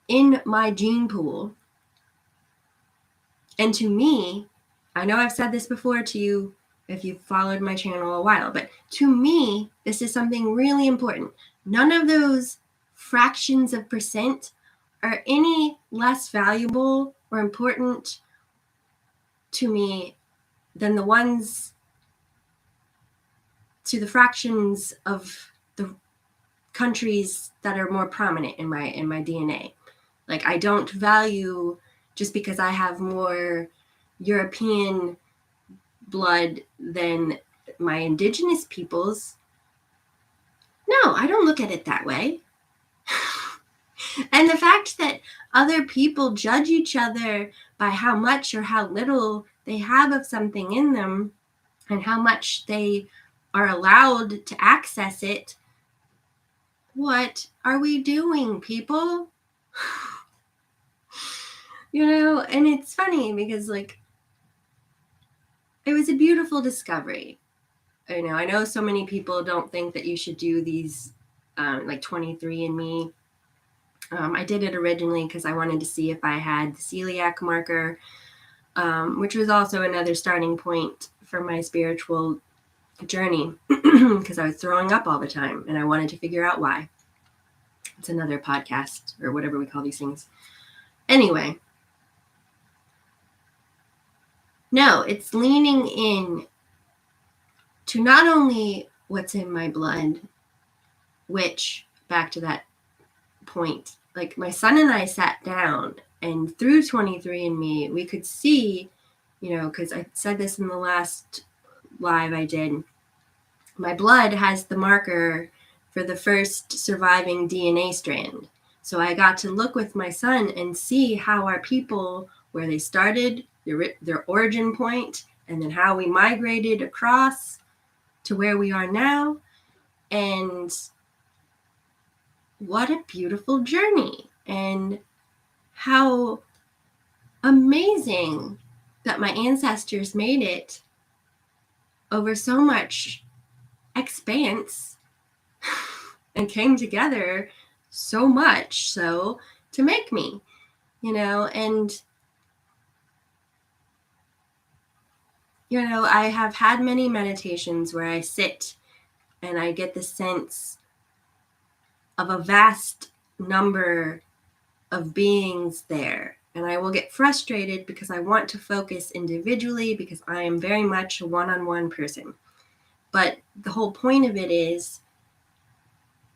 S1: in my gene pool. And to me, I know I've said this before to you if you've followed my channel a while, but to me, this is something really important. None of those fractions of percent are any less valuable or important to me than the ones to the fractions of the countries that are more prominent in my DNA. Like, I don't value just because I have more European blood than my indigenous peoples. No, I don't look at it that way. And the fact that other people judge each other by how much or how little they have of something in them and how much they are allowed to access it. What are we doing, people? You know, and it's funny because, like, it was a beautiful discovery. You know, I know so many people don't think that you should do these, like 23andMe. I did it originally because I wanted to see if I had the celiac marker, which was also another starting point for my spiritual journey because I was throwing up all the time and I wanted to figure out why. It's another podcast or whatever we call these things. Anyway, no, it's leaning in to not only what's in my blood, which, back to that point, like my son and I sat down and through 23andMe, we could see, you know, because I said this in the last live I did, my blood has the marker for the first surviving DNA strand. So I got to look with my son and see how our people, where they started, their origin point, and then how we migrated across to where we are now. And what a beautiful journey. And how amazing that my ancestors made it over so much expanse and came together so much so to make me, and I have had many meditations where I sit and I get the sense of a vast number of beings there. And I will get frustrated because I want to focus individually because I am very much a one-on-one person. But the whole point of it is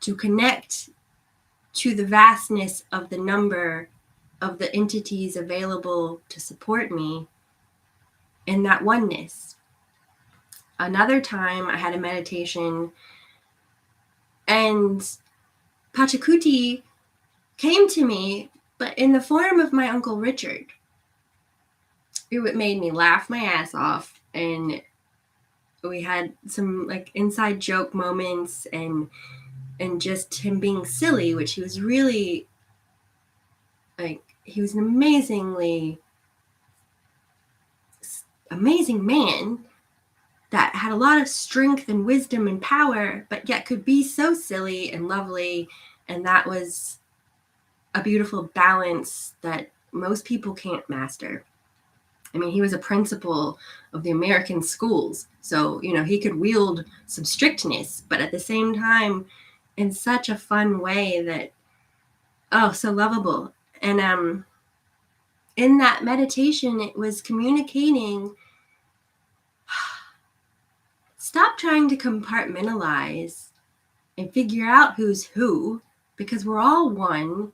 S1: to connect to the vastness of the number of the entities available to support me in that oneness. Another time I had a meditation and Pachacuti came to me, but in the form of my Uncle Richard. It made me laugh my ass off, and we had some inside joke moments and just him being silly, which he was really he was an amazing man that had a lot of strength and wisdom and power, but yet could be so silly and lovely. And that was a beautiful balance that most people can't master. I mean, he was a principal of the American schools, so, he could wield some strictness, but at the same time, in such a fun way that, so lovable. And in that meditation, it was communicating, stop trying to compartmentalize and figure out who's who, because we're all one,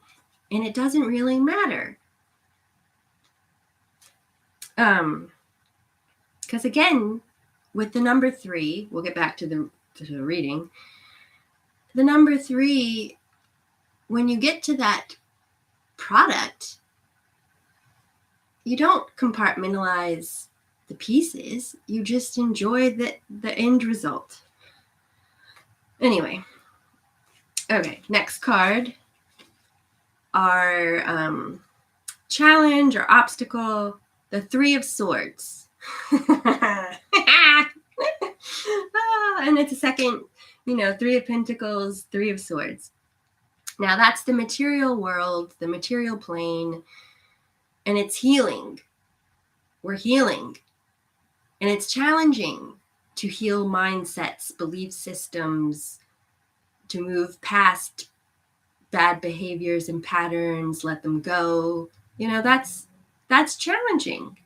S1: and it doesn't really matter. Because again, with the number 3, we'll get back to the reading. The number 3, when you get to that product, you don't compartmentalize the pieces. You just enjoy the end result. Anyway, okay, next card. Our challenge or obstacle, the 3 of Swords. And it's a second, 3 of Pentacles, 3 of Swords. Now that's the material world, the material plane, and it's healing. We're healing. And it's challenging to heal mindsets, belief systems, to move past bad behaviors and patterns, let them go. That's challenging.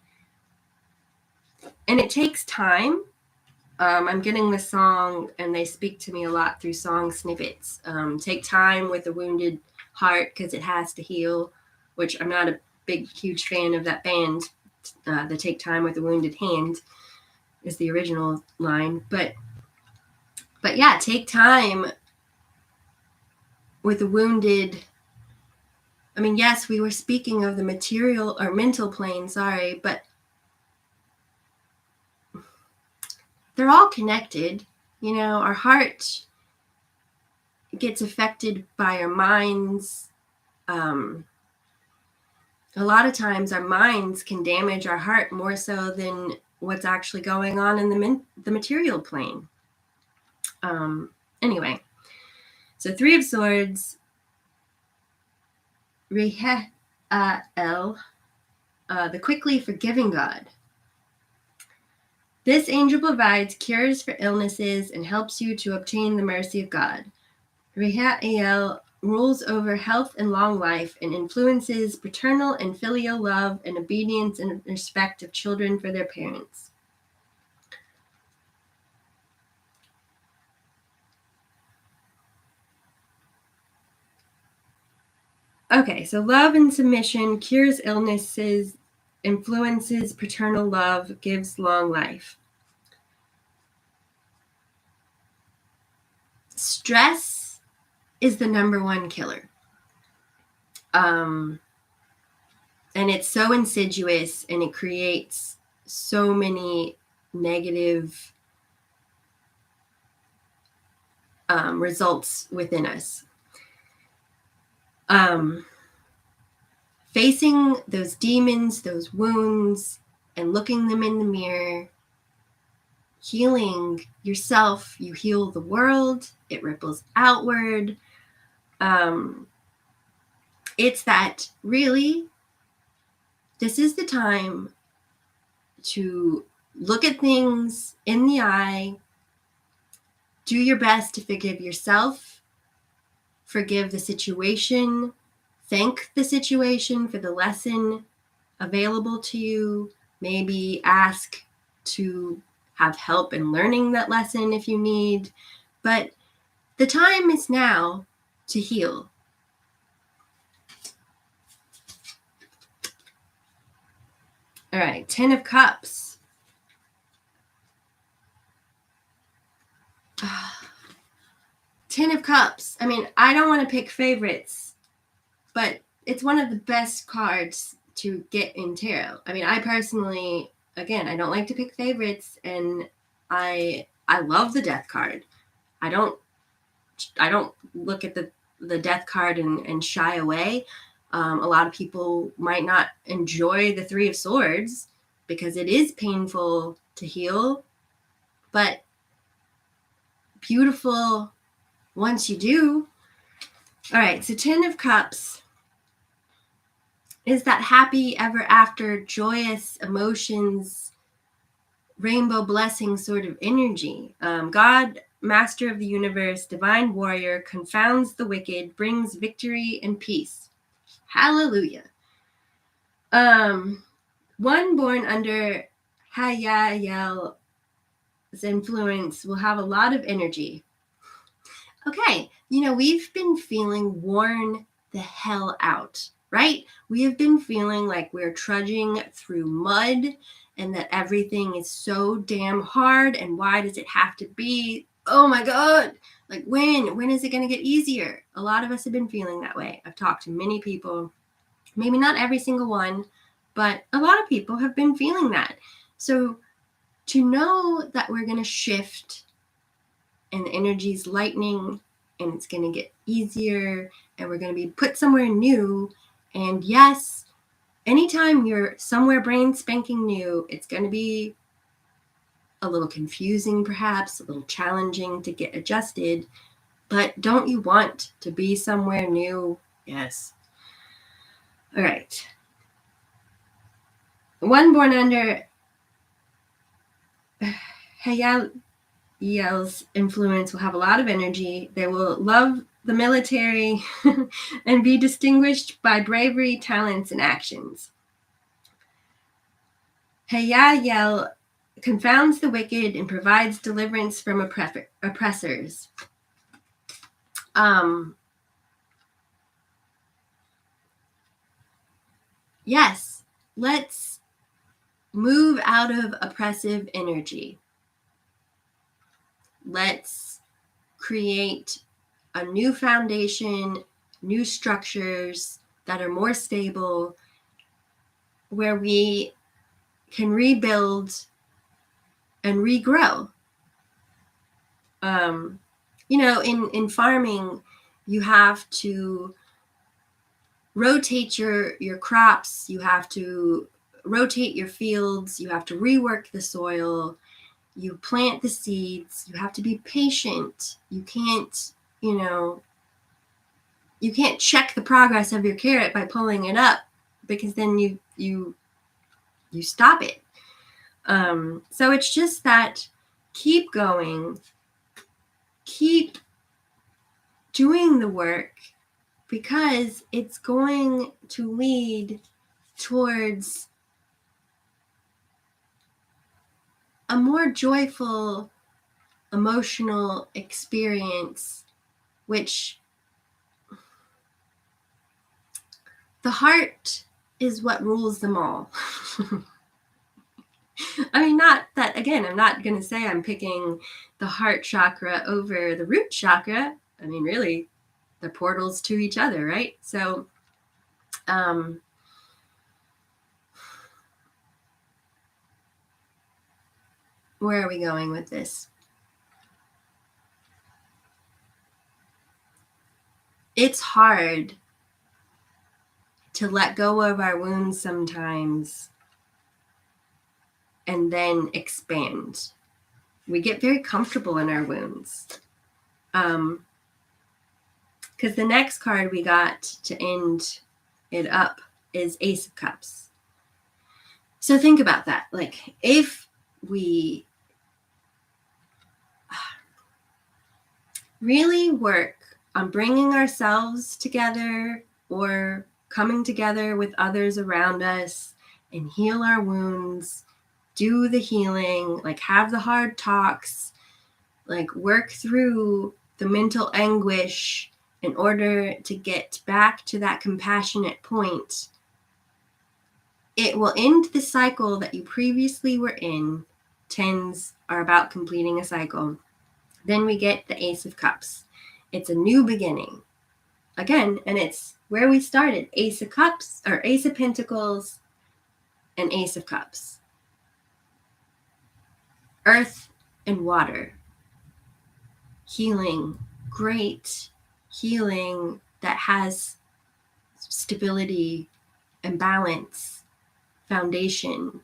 S1: And it takes time. I'm getting the song, and they speak to me a lot through song snippets. Take time with a wounded heart because it has to heal, which I'm not a big, huge fan of that band. The Take Time with a Wounded Hand is the original line. But yeah, take time with a wounded... I mean, yes, we were speaking of the material or mental plane, but they're all connected. Our heart gets affected by our minds. A lot of times our minds can damage our heart more so than what's actually going on in the material plane. Anyway, so 3 of Swords, the quickly forgiving God. This angel provides cures for illnesses and helps you to obtain the mercy of God. Rehael rules over health and long life and influences paternal and filial love and obedience and respect of children for their parents. Okay, so love and submission cures illnesses, influences paternal love, gives long life. Stress is the number one killer. And it's so insidious, and it creates so many negative results within us. Facing those demons, those wounds, and looking them in the mirror, healing yourself, you heal the world, it ripples outward. It's that really, this is the time to look at things in the eye, do your best to forgive yourself, forgive the situation, thank the situation for the lesson available to you, maybe ask to have help in learning that lesson if you need, but the time is now to heal. All right, 10 of Cups. Ten of Cups. I mean, I don't want to pick favorites, but it's one of the best cards to get in tarot. I mean, I personally, again, I don't like to pick favorites, and I love the Death card. I don't look at the Death card and shy away. A lot of people might not enjoy the Three of Swords because it is painful to heal, but beautiful once you do. All right, so 10 of Cups is that happy ever after, joyous emotions, rainbow blessing sort of energy. God, master of the universe, divine warrior, confounds the wicked, brings victory and peace. Hallelujah. One born under Hayayel's influence will have a lot of energy. Okay, we've been feeling worn the hell out, right? We have been feeling like we're trudging through mud and that everything is so damn hard, and why does it have to be? Oh my God, like when is it going to get easier? A lot of us have been feeling that way. I've talked to many people, maybe not every single one, but a lot of people have been feeling that. So to know that we're going to shift and the energy's lightening and it's going to get easier and we're going to be put somewhere new. And yes, anytime you're somewhere brand spanking new, it's going to be a little confusing, perhaps a little challenging to get adjusted. But don't you want to be somewhere new? Yes. All right. One born under Hayayel's influence will have a lot of energy. They will love the military and be distinguished by bravery, talents, and actions. Hayayel confounds the wicked and provides deliverance from oppressors. Yes, let's move out of oppressive energy. Let's create a new foundation, new structures that are more stable, where we can rebuild and regrow. In farming, you have to rotate your crops, you have to rotate your fields, you have to rework the soil, you plant the seeds, you have to be patient. You can't, you can't check the progress of your carrot by pulling it up, because then you stop it. So it's just that keep going, keep doing the work, because it's going to lead towards a more joyful, emotional experience, which the heart is what rules them all. I mean, not that, again, I'm not going to say I'm picking the heart chakra over the root chakra. I mean, really, they're portals to each other, right? So, where are we going with this? It's hard to let go of our wounds sometimes and then expand. We get very comfortable in our wounds. Because the next card we got to end it up is Ace of Cups. So think about that. Like, if we really work on bringing ourselves together or coming together with others around us and heal our wounds, do the healing, like have the hard talks, like work through the mental anguish in order to get back to that compassionate point, it will end the cycle that you previously were in. Tens are about completing a cycle. Then we get the Ace of Cups. It's a new beginning. Again, and it's where we started. Ace of Cups, or Ace of Pentacles, and Ace of Cups. Earth and water. Healing. Great healing that has stability and balance, foundation.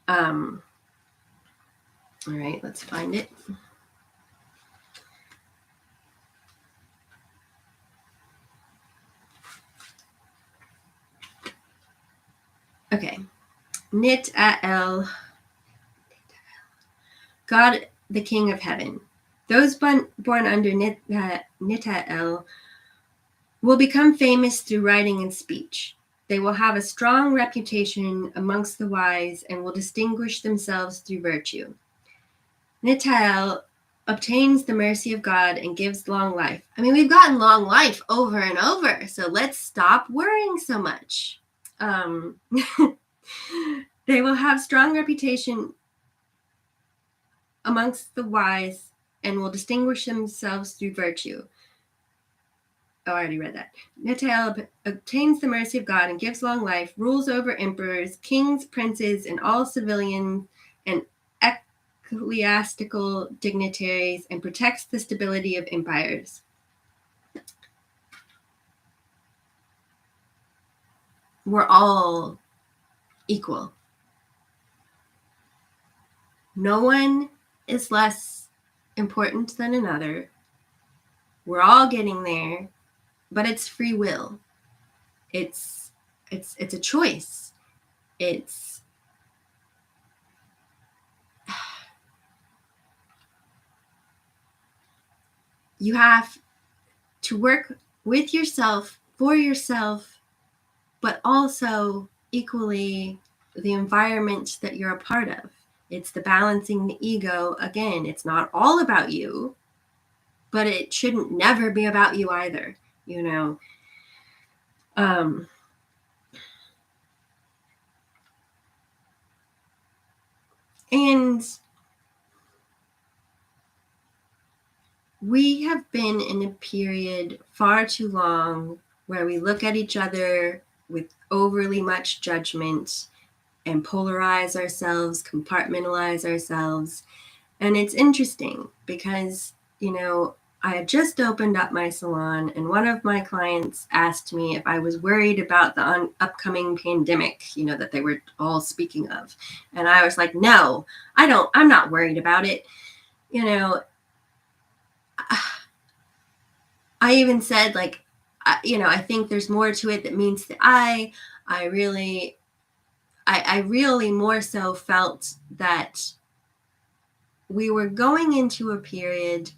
S1: All right, let's find it. Okay. Nit-a-el. God, the King of Heaven. Those born under Nit-a-el will become famous through writing and speech. They will have a strong reputation amongst the wise and will distinguish themselves through virtue. Nit-a-el obtains the mercy of God and gives long life. I mean, we've gotten long life over and over, so let's stop worrying so much. They will have strong reputation amongst the wise and will distinguish themselves through virtue. Oh, I already read that. Nit-a-el obtains the mercy of God and gives long life, rules over emperors, kings, princes, and all civilian and ecclesiastical dignitaries, and protects the stability of empires. We're all equal. No one is less important than another. We're all getting there, but it's free will. It's a choice. You have to work with yourself, for yourself, but also equally the environment that you're a part of. It's the balancing the ego. Again, it's not all about you, but it shouldn't never be about you either, you know. And we have been in a period far too long where we look at each other with overly much judgment and polarize ourselves, compartmentalize ourselves. And it's interesting because, you know, I had just opened up my salon and one of my clients asked me if I was worried about the upcoming pandemic, you know, that they were all speaking of. And I was like, no, I'm not worried about it. You know, I even said, like, you know, I think there's more to it that means that I really more so felt that we were going into a period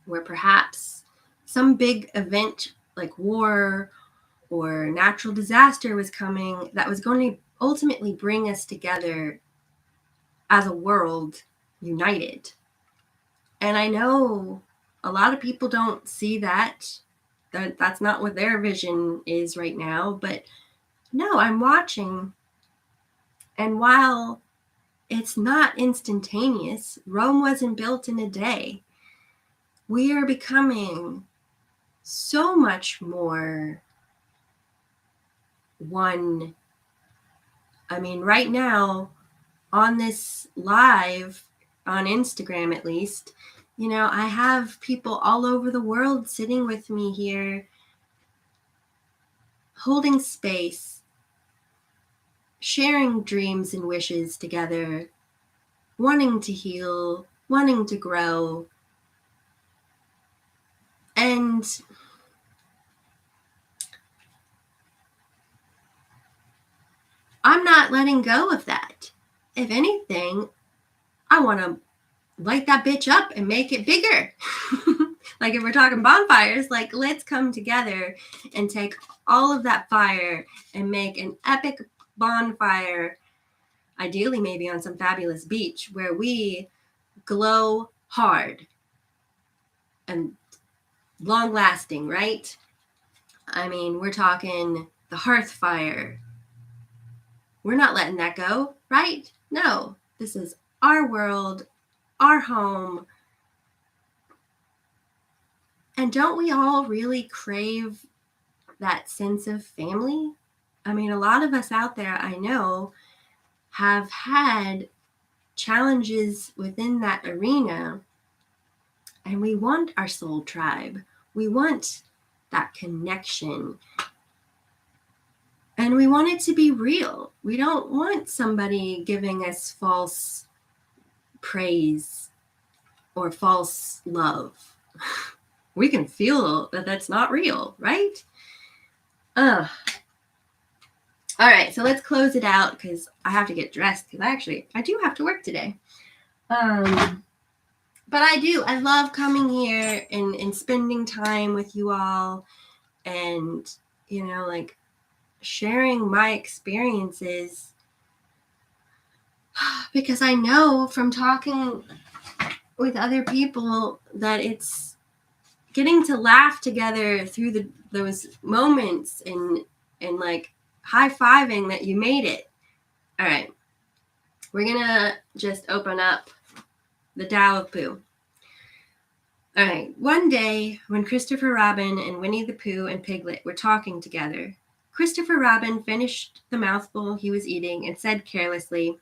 S1: where perhaps some big event like war or natural disaster was coming that was going to ultimately bring us together as a world united. And I know a lot of people don't see that. That's not what their vision is right now. But no, I'm watching. And while it's not instantaneous. Rome wasn't built in a day. We are becoming so much more one. I mean, right now on this live on Instagram, at least, I have people all over the world sitting with me here, holding space, sharing dreams and wishes together, wanting to heal, wanting to grow. And I'm not letting go of that. If anything, I want to light that bitch up and make it bigger. Like if we're talking bonfires, like let's come together and take all of that fire and make an epic bonfire, ideally maybe on some fabulous beach where we glow hard and long lasting, right? I mean, we're talking the hearth fire. We're not letting that go, right? No, this is our world, our home. And don't we all really crave that sense of family? I mean, a lot of us out there, I know, have had challenges within that arena, and we want our soul tribe. We want that connection. And we want it to be real. We don't want somebody giving us false praise or false love. We can feel that that's not real, right? All right, so let's close it out because I have to get dressed because I do have to work today. But I love coming here and spending time with you all and, like sharing my experiences, because I know from talking with other people that it's getting to laugh together through those moments and like high-fiving that you made it. All right, we're gonna just open up the Tao of Pooh. All right, one day when Christopher Robin and Winnie the Pooh and Piglet were talking together, Christopher Robin finished the mouthful he was eating and said carelessly,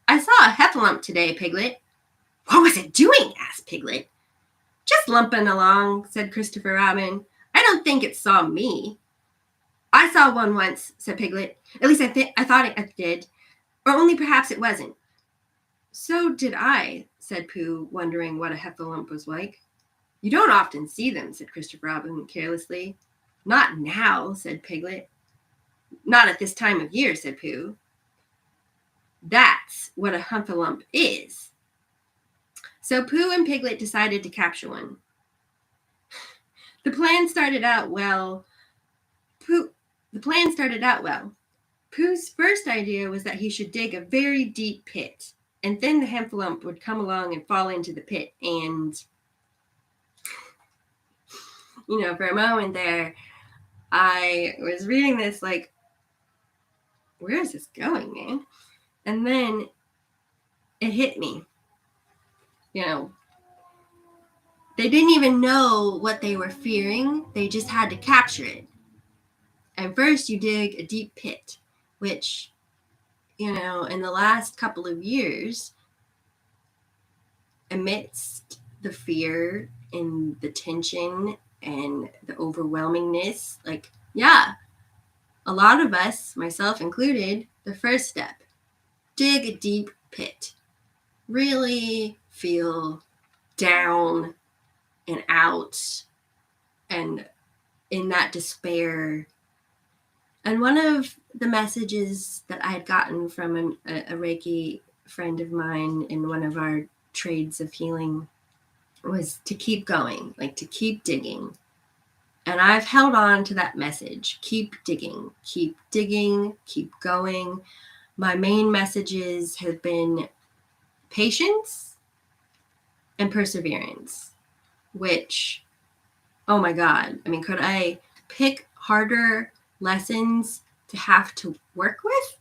S1: "I saw a heffalump today, Piglet." "What was it doing?" asked Piglet. "Just lumping along," said Christopher Robin. "I don't think it saw me." "I saw one once," said Piglet. "At least I thought it did. Or only perhaps it wasn't." "So did I," said Pooh, wondering what a heffalump was like. "You don't often see them," said Christopher Robin carelessly. "Not now," said Piglet. "Not at this time of year," said Pooh. "That's what a heffalump is." So Pooh and Piglet decided to capture one. The plan started out well. Pooh's first idea was that he should dig a very deep pit, and then the heffalump would come along and fall into the pit. And, for a moment there, I was reading this like, where is this going, man? And then it hit me. They didn't even know what they were fearing. They just had to capture it. And first you dig a deep pit, which, in the last couple of years, amidst the fear and the tension and the overwhelmingness, a lot of us, myself included, the first step, dig a deep pit. Really feel down and out and in that despair. And one of the messages that I had gotten from a Reiki friend of mine in one of our trades of healing was to keep going, like to keep digging. And I've held on to that message. Keep digging, keep going. My main messages have been patience and perseverance, which, oh my God, I mean, could I pick harder lessons to have to work with?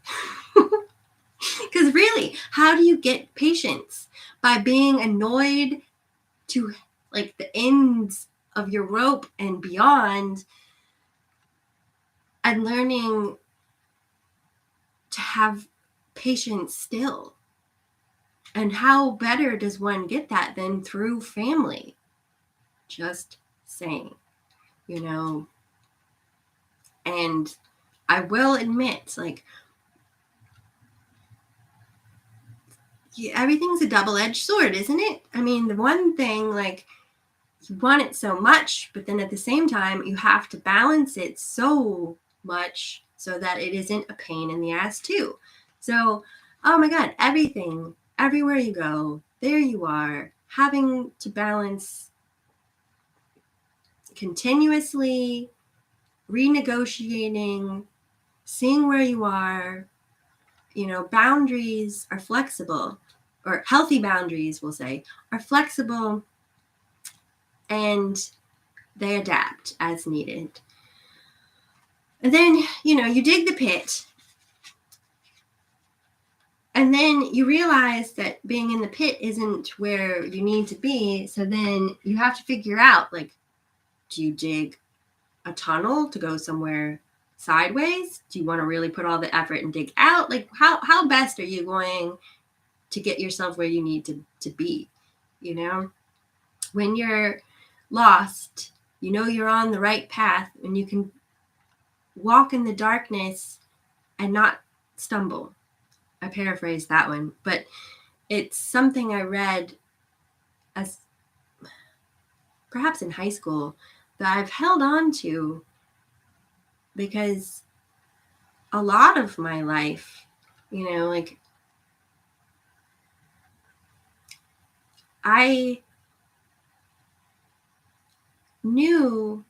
S1: Because really, how do you get patience? By being annoyed to like the ends of your rope and beyond, and learning to have patience still. And how better does one get that than through family? Just saying, you know. And I will admit, like, everything's a double-edged sword, isn't it? I mean, the one thing, like, you want it so much, but then at the same time, you have to balance it so much so that it isn't a pain in the ass too. So, oh my God, everything, everywhere you go, there you are, having to balance continuously, renegotiating, seeing where you are. You know, boundaries are flexible, or healthy boundaries, we'll say, are flexible, and they adapt as needed. And then, you know, you dig the pit, and then you realize that being in the pit isn't where you need to be. So then you have to figure out, like, do you dig a tunnel to go somewhere sideways? Do you want to really put all the effort and dig out? Like, how best are you going to get yourself where you need to be? You know, when you're lost, you know you're on the right path, and you can walk in the darkness and not stumble. I paraphrased that one, but it's something I read as perhaps in high school that I've held on to, because a lot of my life, you know, like, I knew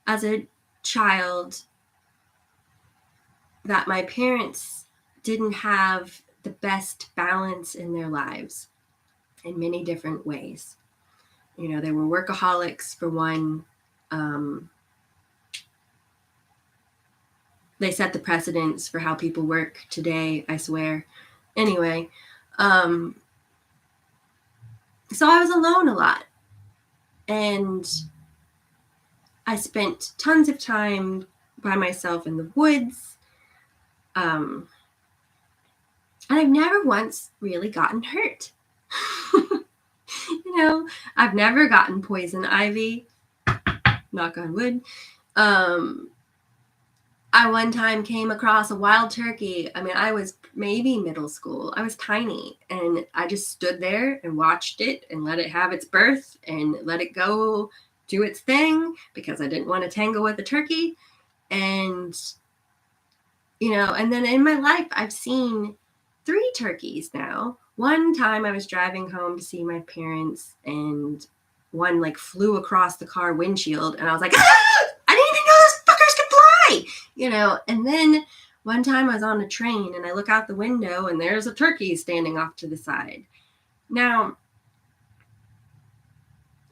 S1: as a child that my parents didn't have the best balance in their lives in many different ways. You know, they were workaholics for one. They set the precedence for how people work today, I swear. Anyway, so I was alone a lot. And I spent tons of time by myself in the woods. And I've never once really gotten hurt. You know, I've never gotten poison ivy, knock on wood. I one time came across a wild turkey. I mean, I was maybe middle school. I was tiny, and I just stood there and watched it and let it have its birth and let it go do its thing, because I didn't want to tangle with the turkey. And, you know, and then in my life, I've seen 3 turkeys now. One time I was driving home to see my parents, and one like flew across the car windshield, and I was like, ah! I didn't even know those fuckers could fly, you know. And then one time I was on a train, and I look out the window, and there's a turkey standing off to the side. Now,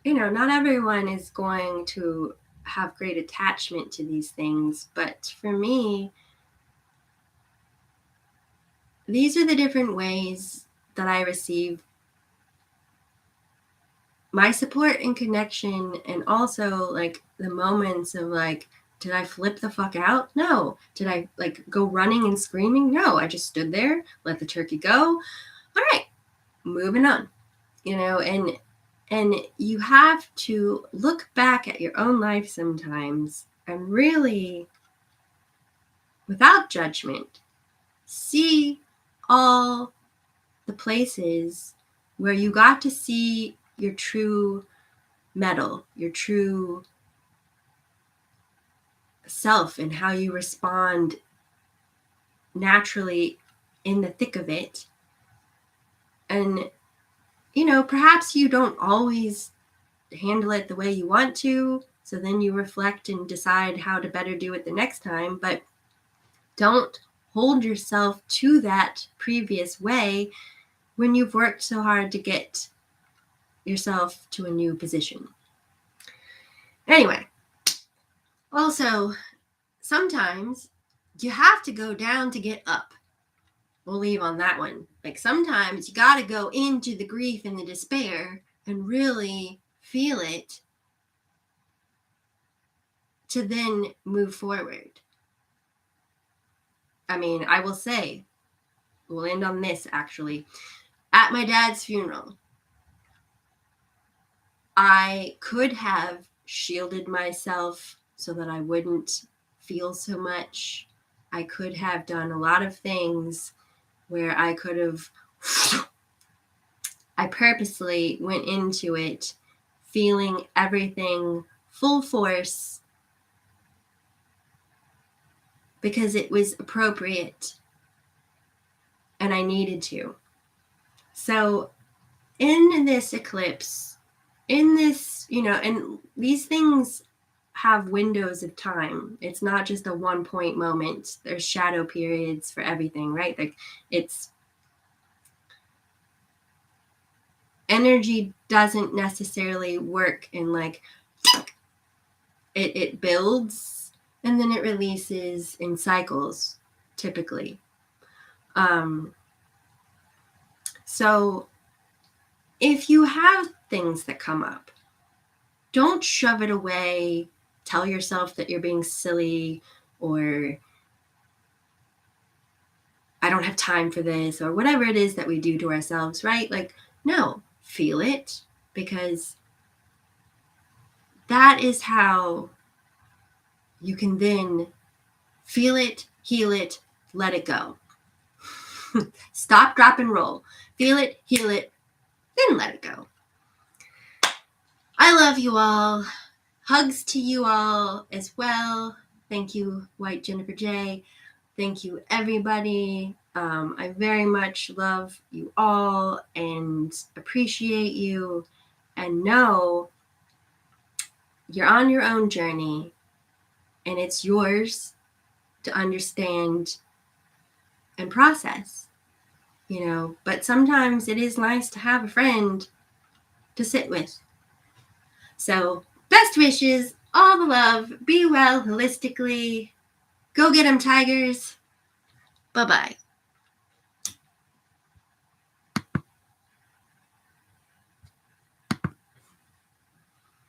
S1: you know, not everyone is going to have great attachment to these things, but for me, these are the different ways that I receive my support and connection, and also like the moments of like, did I flip the fuck out? No. Did I like go running and screaming? No. I just stood there, let the turkey go. All right, moving on. You know, and you have to look back at your own life sometimes and really, without judgment, see all the places where you got to see your true metal, your true self, and how you respond naturally in the thick of it. And, you know, perhaps you don't always handle it the way you want to, so then you reflect and decide how to better do it the next time, but don't hold yourself to that previous way when you've worked so hard to get yourself to a new position. Anyway, also, sometimes you have to go down to get up. we'll leave on that one. Like sometimes you got to go into the grief and the despair and really feel it to then move forward. I mean, I will say, we'll end on this actually. At my dad's funeral, I could have shielded myself so that I wouldn't feel so much. I could have done a lot of things where I could have, I purposely went into it feeling everything full force because it was appropriate and I needed to. So in this eclipse, in this, and these things have windows of time. It's not just a 1 point moment. There's shadow periods for everything, right? Like it's energy doesn't necessarily work in like it builds and then it releases in cycles typically. So if you have things that come up, don't shove it away. Tell yourself that you're being silly or I don't have time for this or whatever it is that we do to ourselves, right? Like, no, feel it because that is how you can then feel it, heal it, let it go. Stop, drop, and roll. Feel it, heal it, then let it go. I love you all. Hugs to you all as well. Thank you, White Jennifer J. Thank you, everybody. I very much love you all and appreciate you and know you're on your own journey and it's yours to understand and process, but sometimes it is nice to have a friend to sit with. So best wishes, all the love, be well holistically. Go get 'em, tigers. Bye-bye.